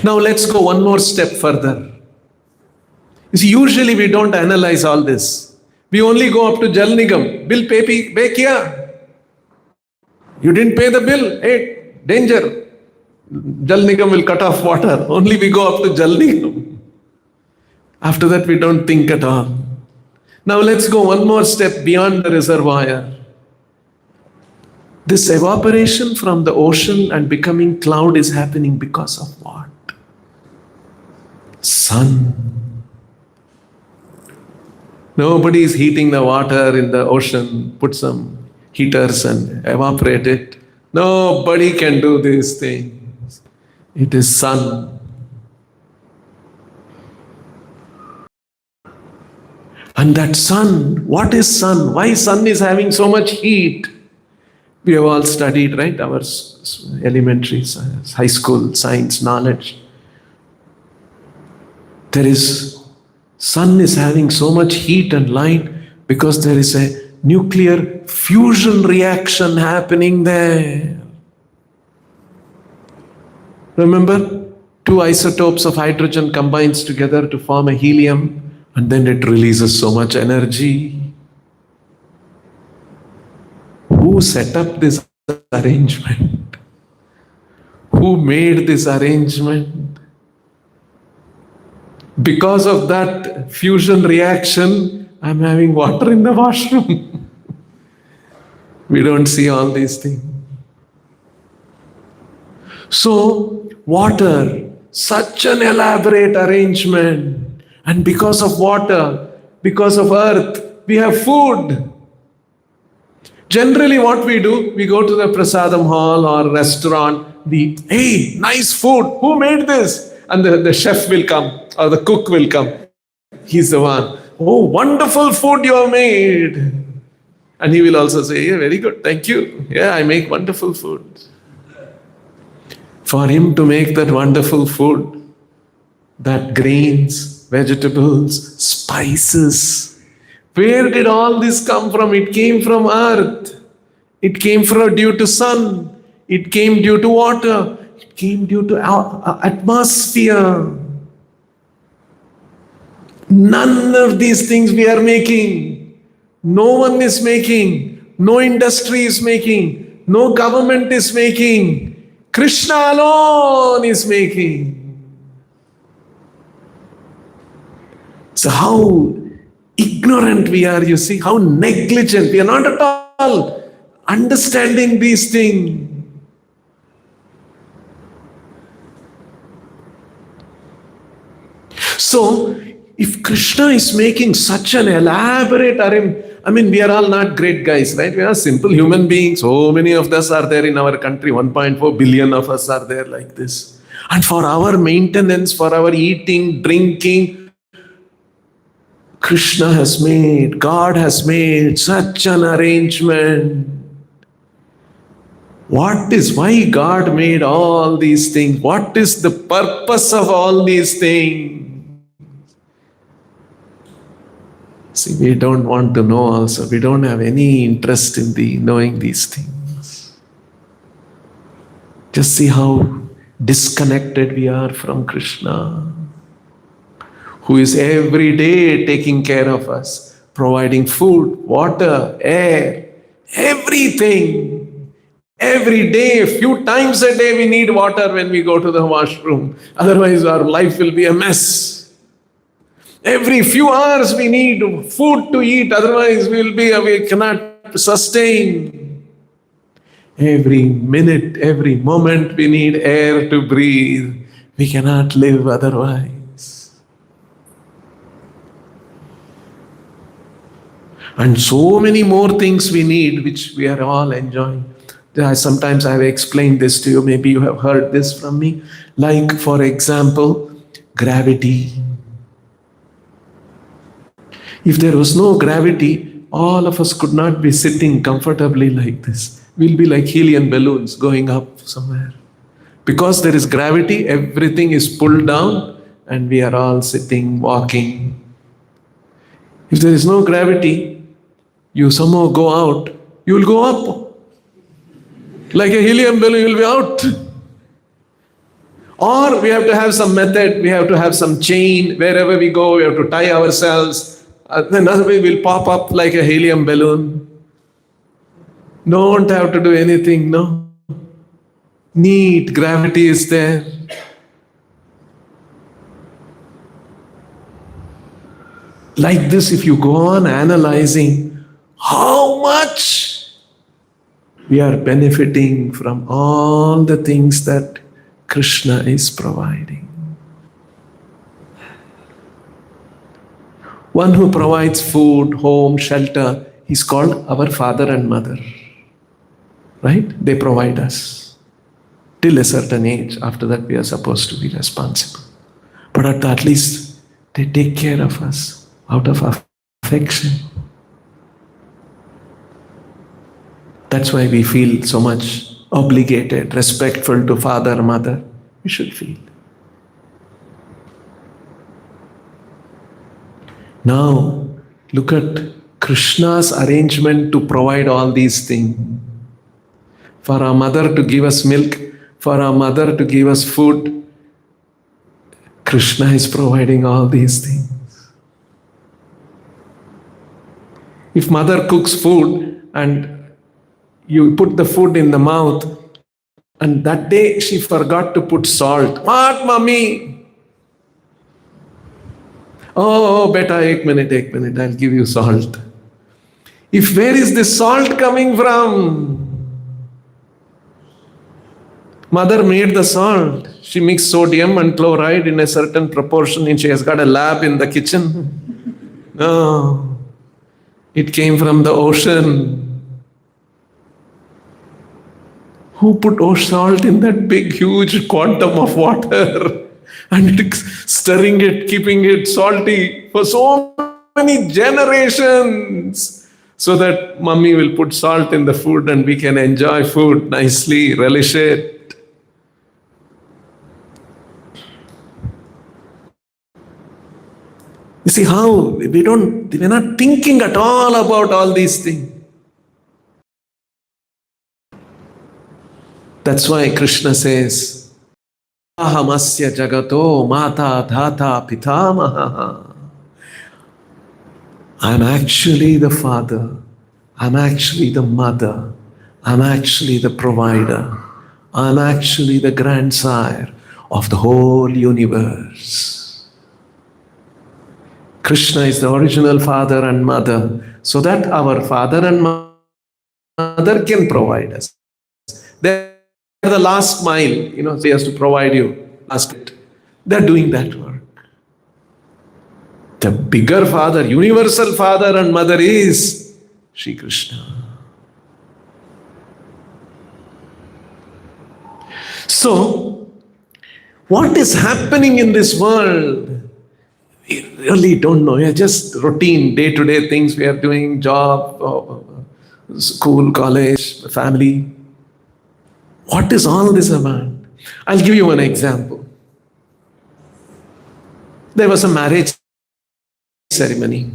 Now let's go one more step further. You see, usually we don't analyze all this. We only go up to Jal Nigam. Bill pay kiya? You didn't pay the bill. Hey, danger. Jal Nigam will cut off water. Only we go up to Jal Nigam. After that, we don't think at all. Now let's go one more step beyond the reservoir. This evaporation from the ocean and becoming cloud is happening because of what? Sun. Nobody is heating the water in the ocean, put some heaters and evaporate it. Nobody can do these things. It is sun. And that sun, what is sun? Why sun is having so much heat? We have all studied, right? Our elementary, high school science knowledge. Sun is having so much heat and light because there is a nuclear fusion reaction happening there. Remember, two isotopes of hydrogen combines together to form a helium, and then it releases so much energy. Who set up this arrangement? Who made this arrangement? Because of that fusion reaction, I'm having water in the washroom. We don't see all these things. So, water, such an elaborate arrangement. And because of water, because of earth, we have food. Generally what we do, we go to the prasadam hall or restaurant, hey, nice food, who made this? And the chef will come or the cook will come. He's the one. Oh, wonderful food you have made. And he will also say, yeah, very good, thank you. Yeah, I make wonderful food. For him to make that wonderful food, that grains, vegetables, spices. Where did all this come from? It came from earth. It came from due to sun. It came due to water. It came due to our atmosphere. None of these things we are making. No one is making. No industry is making. No government is making. Krishna alone is making. So how ignorant we are, you see, how negligent. We are not at all understanding these things. So, if Krishna is making such an elaborate arrangement, we are all not great guys, right? We are simple human beings. So many of us are there in our country. 1.4 billion of us are there like this. And for our maintenance, for our eating, drinking, Krishna has made, God has made such an arrangement. Why God made all these things? What is the purpose of all these things? See, we don't want to know also. We don't have any interest in knowing these things. Just see how disconnected we are from Krishna, who is every day taking care of us, providing food, water, air, everything. Every day, a few times a day, we need water when we go to the washroom. Otherwise, our life will be a mess. Every few hours, we need food to eat. Otherwise, we cannot sustain. Every minute, every moment, we need air to breathe. We cannot live otherwise. And so many more things we need, which we are all enjoying. Sometimes I have explained this to you. Maybe you have heard this from me. Like, for example, gravity. If there was no gravity, all of us could not be sitting comfortably like this. We'll be like helium balloons going up somewhere. Because there is gravity, everything is pulled down and we are all sitting, walking. If there is no gravity, you somehow go out, you will go up. Like a helium balloon, you will be out. Or we have to have some method, we have to have some chain. Wherever we go, we have to tie ourselves. Then otherwise we'll pop up like a helium balloon. Don't have to do anything, no. Neat, gravity is there. Like this, if you go on analyzing how much we are benefiting from all the things that Krishna is providing. One who provides food, home, shelter, he's called our father and mother. Right? They provide us till a certain age. After that, we are supposed to be responsible. But at least they take care of us out of affection. That's why we feel so much obligated, respectful to father, mother. We should feel. Now, look at Krishna's arrangement to provide all these things. For our mother to give us milk, for our mother to give us food, Krishna is providing all these things. If mother cooks food and you put the food in the mouth, and that day she forgot to put salt. What, mommy? Oh, beta, ek minute, I'll give you salt. If where is this salt coming from? Mother made the salt. She mixed sodium and chloride in a certain proportion and she has got a lab in the kitchen. No, it came from the ocean. Who put salt in that big, huge quantum of water? And stirring it, keeping it salty for so many generations, so that mommy will put salt in the food and we can enjoy food nicely, relish it. You see how we're not thinking at all about all these things. That's why Krishna says, Ahamasya jagato mata dhata pitamaha. I'm actually the father. I'm actually the mother. I'm actually the provider. I'm actually the grandsire of the whole universe. Krishna is the original father and mother, so that our father and mother can provide us. They're the last mile, they has to provide you. They're doing that work. The bigger father, universal father and mother is Shri Krishna. So, what is happening in this world? We really don't know. We are just routine, day-to-day things we are doing, job, school, college, family. What is all this about? I'll give you an example. There was a marriage ceremony.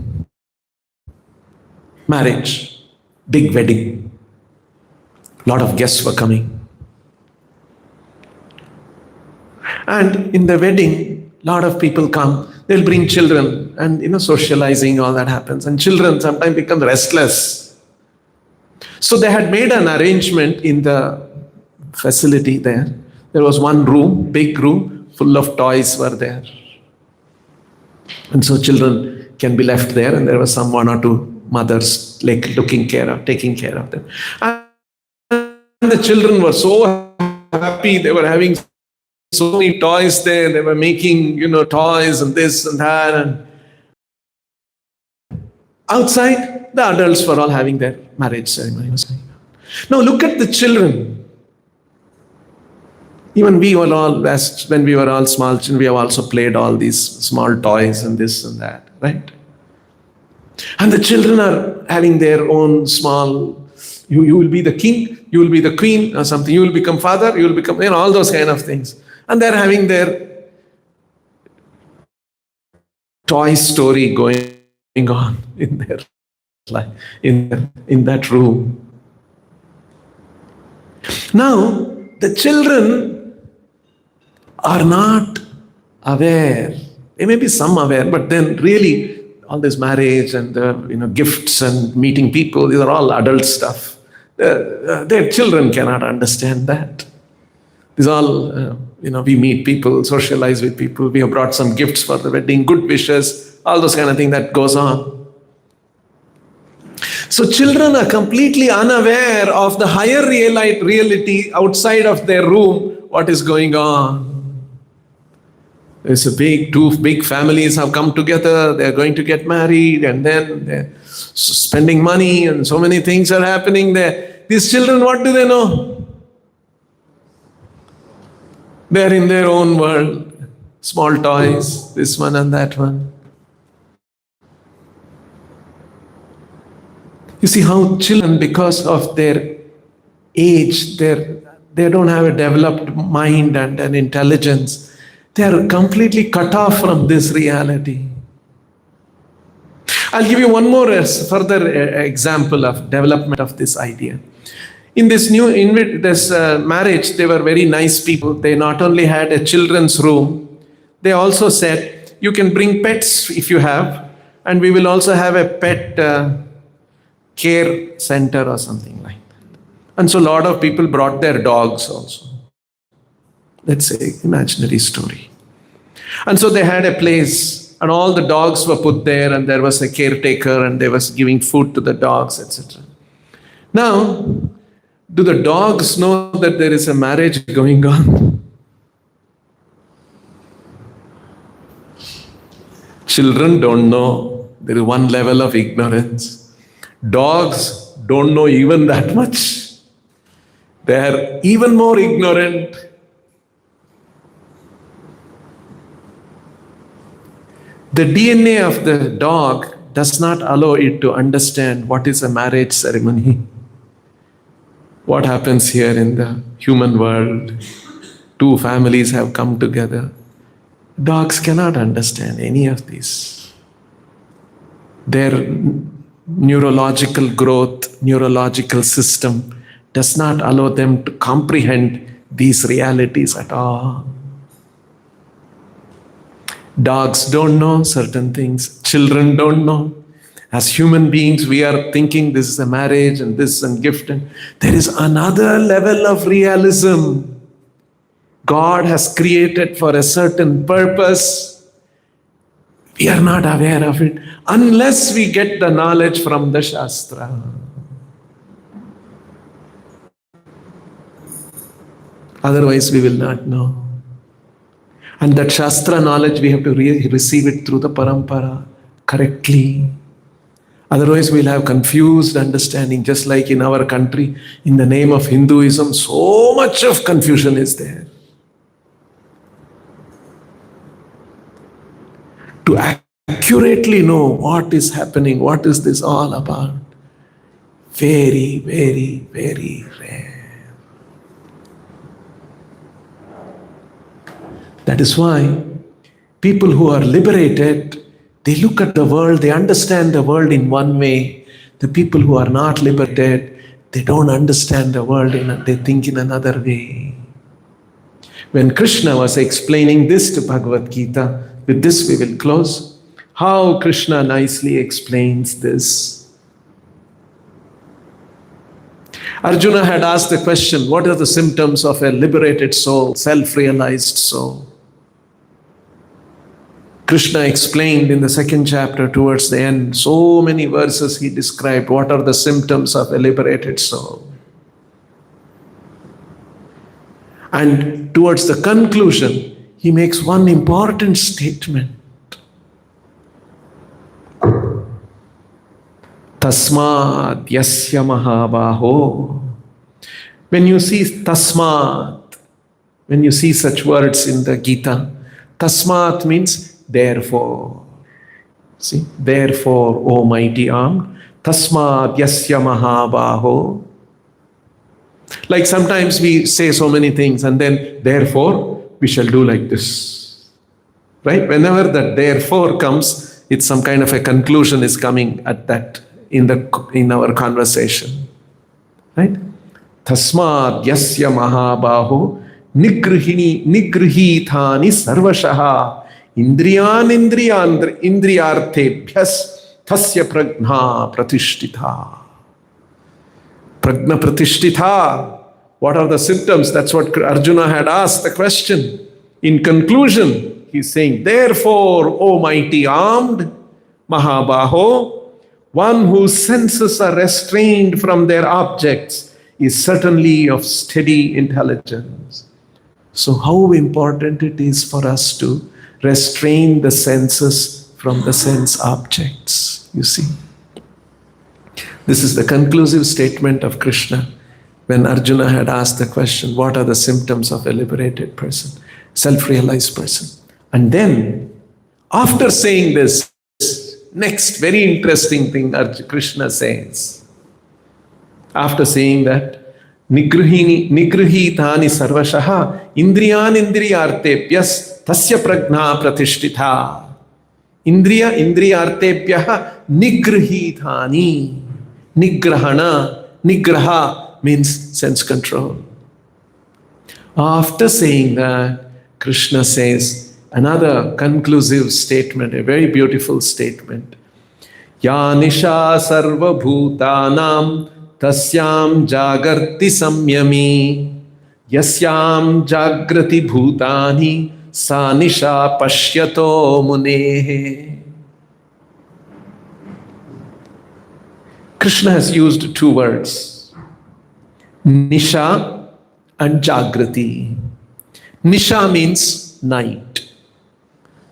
Marriage. Big wedding. A lot of guests were coming. And in the wedding, a lot of people come. They'll bring children and, socializing, all that happens. And children sometimes become restless. So they had made an arrangement in the facility there. There was one room, big room, full of toys were there. And so children can be left there, and there was some one or two mothers taking care of them. And the children were so happy, they were having so many toys there, they were making, toys and this and that. And outside, the adults were all having their marriage ceremony. Now look at the children. Even we were all, when we were all small children, we have also played all these small toys and this and that, right? And the children are having their own small, you will be the king, you will be the queen or something, you will become father, you will become, all those kind of things. And they're having their toy story going on in their life, in that room. Now, the children are not aware. There may be some aware, but then really all this marriage and gifts and meeting people, these are all adult stuff. Their children cannot understand that. This all, we meet people, socialize with people. We have brought some gifts for the wedding, good wishes, all those kind of thing that goes on. So children are completely unaware of the higher reality outside of their room, what is going on. There's two big families have come together, they're going to get married, and then they're spending money, and so many things are happening there. These children, what do they know? They're in their own world. Small toys, this one and that one. You see how children, because of their age, they don't have a developed mind and an intelligence. They are completely cut off from this reality. I'll give you one more further example of development of this idea. In this marriage, they were very nice people. They not only had a children's room, they also said, you can bring pets if you have, and we will also have a pet care center or something like that. And so a lot of people brought their dogs also. Let's say, imaginary story. And so they had a place, and all the dogs were put there, and there was a caretaker, and they was giving food to the dogs, etc. Now, do the dogs know that there is a marriage going on? Children don't know. There is one level of ignorance. Dogs don't know even that much. They are even more ignorant. The DNA of the dog does not allow it to understand what is a marriage ceremony. What happens here in the human world? Two families have come together. Dogs cannot understand any of this. Their neurological growth, neurological system does not allow them to comprehend these realities at all. Dogs don't know certain things. Children don't know. As human beings, we are thinking this is a marriage and this and gift. And there is another level of realism. God has created for a certain purpose. We are not aware of it unless we get the knowledge from the Shastra. Otherwise, we will not know. And that Shastra knowledge, we have to receive it through the Parampara correctly. Otherwise, we'll have confused understanding, just like in our country, in the name of Hinduism, so much of confusion is there. To accurately know what is happening, what is this all about, very, very, very rare. That is why people who are liberated, they look at the world, they understand the world in one way. The people who are not liberated, they don't understand the world, they think in another way. When Krishna was explaining this to Bhagavad Gita, with this we will close, how Krishna nicely explains this. Arjuna had asked the question, what are the symptoms of a liberated soul, self-realized soul? Krishna explained in the second chapter towards the end, so many verses he described what are the symptoms of a liberated soul. And towards the conclusion, he makes one important statement. Tasmad yasya mahabaho. When you see tasmat, when you see such words in the Gita, tasmat means therefore. See, therefore, O mighty arm, tasmad yasya mahabaho. Like sometimes we say so many things and then, therefore, we shall do like this. Right? Whenever that therefore comes, it's some kind of a conclusion is coming at that in our conversation. Right? Tasmad yasya mahabaho nigrihithani sarvashaha indriyarthebhyas tasya prajna pratishtitha. Prajna pratishtitha. What are the symptoms? That's what Arjuna had asked the question. In conclusion, he's saying, therefore, O mighty armed Mahabaho, one whose senses are restrained from their objects is certainly of steady intelligence. So how important it is for us to restrain the senses from the sense objects, you see. This is the conclusive statement of Krishna when Arjuna had asked the question, what are the symptoms of a liberated person, self-realized person? And then, after saying this, next very interesting thing Krishna says. After saying that, Nigrihitani sarvashaha indriyan indriyartebhyas tasya prajna pratishtitha. Indriyartebhyaha nigrihitani. Nigraha means sense control. After saying that, Krishna says another conclusive statement, a very beautiful statement. Ya nisha sarva bhutanam tasyam jagarti samyami yasyam jagrati bhutani sa nisha pashyato munehe. Krishna has used two words, nisha and jagrati. Nisha means night.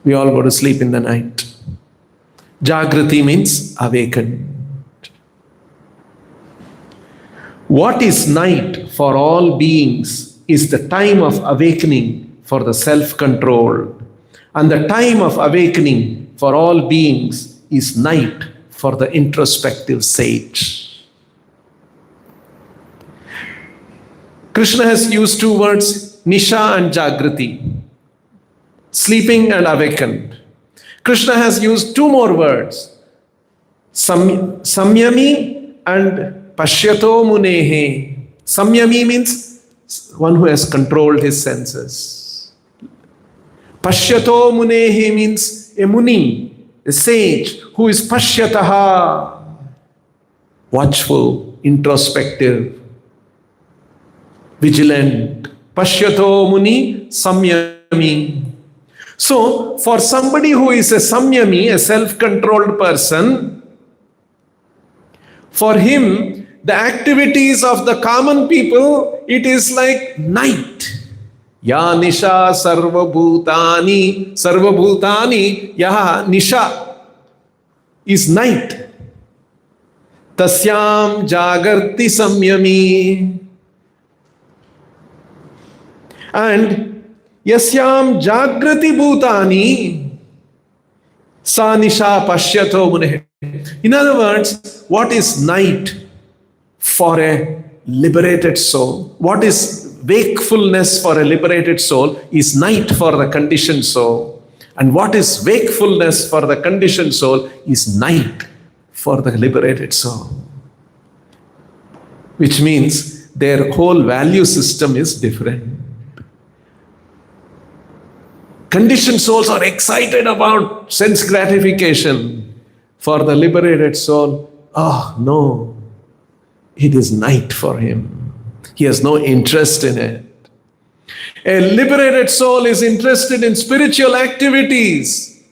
We all go to sleep in the night. Jagrati means awakened. What is night for all beings is the time of awakening for the self-control. And the time of awakening for all beings is night for the introspective sage. Krishna has used two words, nisha and jagrati, sleeping and awakened. Krishna has used two more words, samyami and pashyato munehe. Samyami means one who has controlled his senses. Pashyato munehe means a muni, a sage who is pashyataha, watchful, introspective, vigilant. Pashyato muni samyami. So, for somebody who is a samyami, a self-controlled person, for him, the activities of the common people, it is like night. Ya nisha sarvabhutani, ya nisha is night. Tasyam jagarti samyami. And yasyam jagrati bhutani sa nisha pashyato munehe. In other words, what is night for a liberated soul? What is wakefulness for a liberated soul is night for the conditioned soul. And what is wakefulness for the conditioned soul is night for the liberated soul. Which means their whole value system is different. Conditioned souls are excited about sense gratification. For the liberated soul, no, it is night for him. He has no interest in it. A liberated soul is interested in spiritual activities.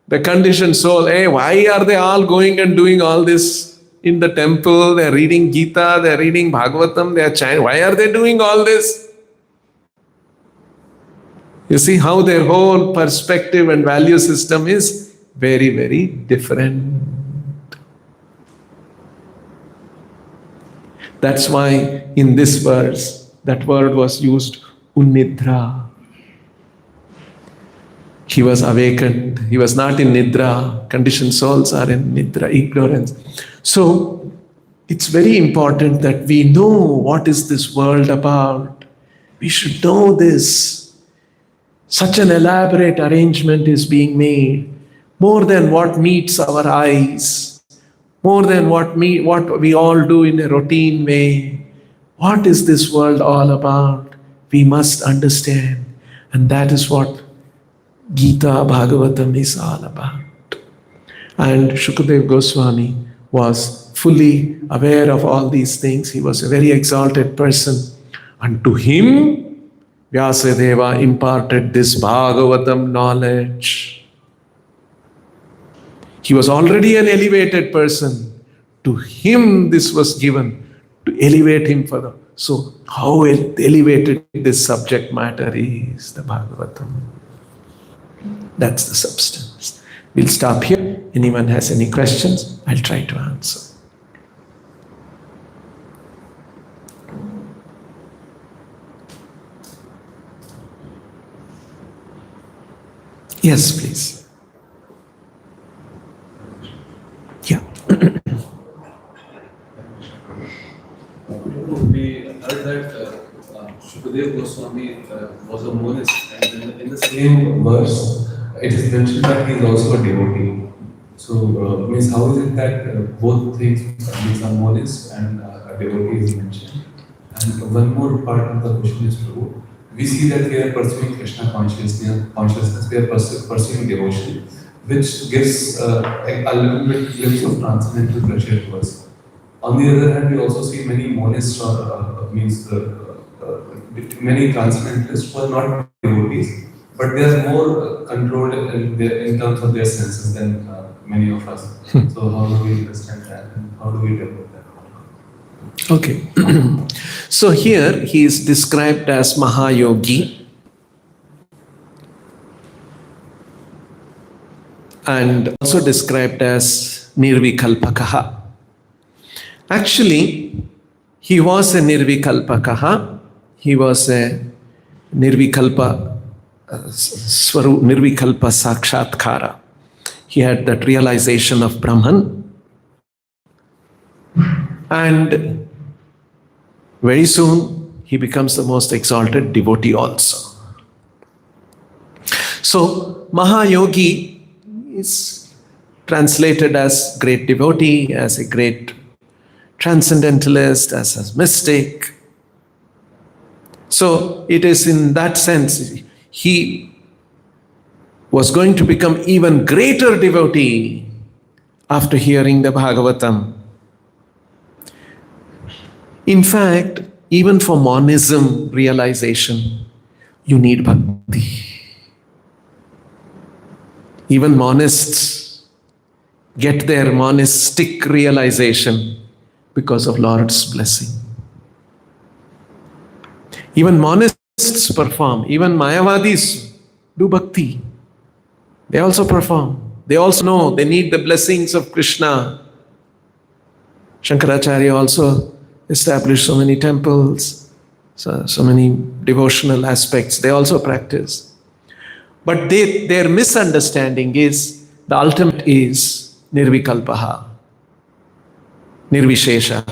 The conditioned soul, why are they all going and doing all this in the temple? They're reading Gita, they're reading Bhagavatam, they're chanting. Why are they doing all this? You see how their whole perspective and value system is very, very different. That's why in this verse, that word was used, unnidra. He was awakened. He was not in nidra. Conditioned souls are in nidra, ignorance. So it's very important that we know what is this world about. We should know this. Such an elaborate arrangement is being made, more than what meets our eyes, more than what we all do in a routine way. What is this world all about? We must understand. And that is what Gita, Bhagavatam is all about. And Shukadev Goswami was fully aware of all these things. He was a very exalted person And to him, Vyasadeva imparted this Bhagavatam knowledge. He was already an elevated person. To him this was given to elevate him further. So how elevated this subject matter is, the Bhagavatam. That's the substance. We'll stop here. Anyone has any questions? I'll try to answer. Yes, please. Yeah. We heard that Shukadev Goswami was a monist, and in the same verse, it is mentioned that he is also a devotee. So, means how is it that both things, means a monist and a devotee is mentioned? And one more part of the question is true. We see that we are pursuing Krishna consciousness, we are pursuing devotion, which gives a little bit glimpse of transcendental pleasure to us. On the other hand, we also see many monists or many transcendentalists who are not devotees, but they are more controlled in terms of their senses than many of us. So how do we understand that and how do we develop that? Okay. So here he is described as Mahayogi, and also described as Nirvikalpakaha. Actually, he was a Nirvikalpakaha. He was a Nirvikalpa Sakshatkara. He had that realization of Brahman. And very soon, he becomes the most exalted devotee also. So, Mahayogi is translated as great devotee, as a great transcendentalist, as a mystic. So, it is in that sense, he was going to become even greater devotee after hearing the Bhagavatam. In fact, even for monism realization, you need bhakti. Even monists get their monistic realization because of Lord's blessing. Even monists perform, even Mayavadis do bhakti. They also perform. They also know they need the blessings of Krishna. Shankaracharya also established so many temples, so many devotional aspects. They also practice. But their misunderstanding is the ultimate is Nirvikalpaha, Nirvishesha.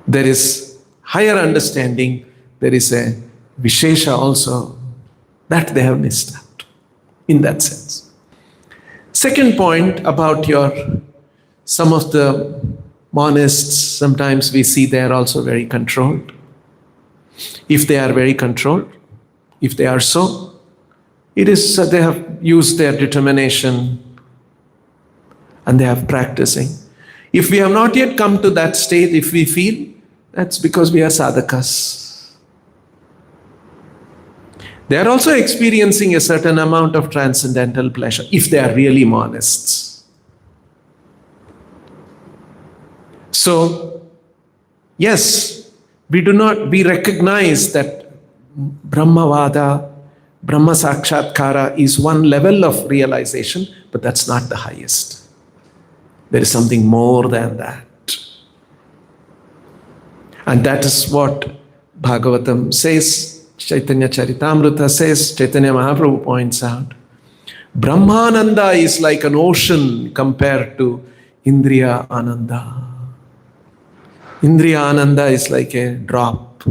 There is higher understanding, there is a Vishesha also. That they have missed out in that sense. Second point about some of the monists, sometimes we see they are also very controlled. If they are very controlled, if they are so, it is they have used their determination and they have practicing. If we have not yet come to that state, if we feel, that's because we are sadhakas. They are also experiencing a certain amount of transcendental pleasure, if they are really monists. So, yes, we recognize that Brahmavada, Brahma Sakshatkara is one level of realization, but that's not the highest. There is something more than that. And that is what Bhagavatam says, Chaitanya Charitamrita says, Chaitanya Mahaprabhu points out. Brahmananda is like an ocean compared to Indriya Ananda. Indriya Ananda is like a drop.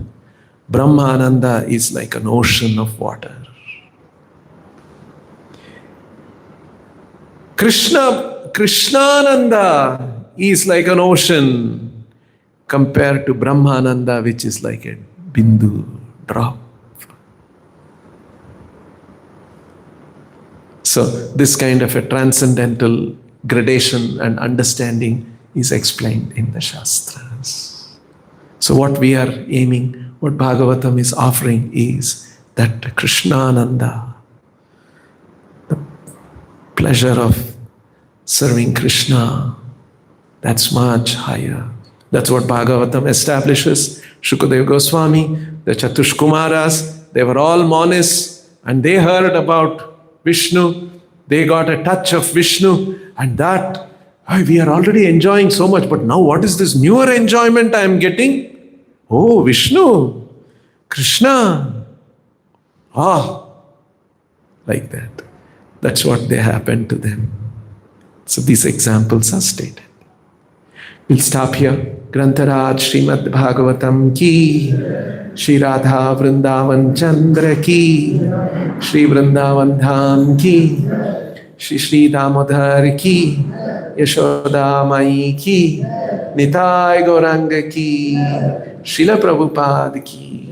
Brahmananda is like an ocean of water. Krishnananda is like an ocean compared to Brahmananda, which is like a bindu, drop. So this kind of a transcendental gradation and understanding is explained in the Shastras. So what we are aiming, what Bhagavatam is offering is that Krishnananda, the pleasure of serving Krishna, that's much higher. That's what Bhagavatam establishes. Shukadeva Goswami, the Chatushkumaras, they were all monists and they heard about Vishnu. They got a touch of Vishnu and that we are already enjoying so much, but now what is this newer enjoyment I am getting? Oh, Vishnu, Krishna. Like that. That's what they happened to them. So these examples are stated. We'll stop here. Grantaraj Srimad Bhagavatam ki, Shri Radha Vrindavan Chandra ki, Shri Vrindavan Dham ki, Shri Shri Damodhar ki, Yashoda Mai ki, Nitai Gauranga ki, Srila Prabhupada ki.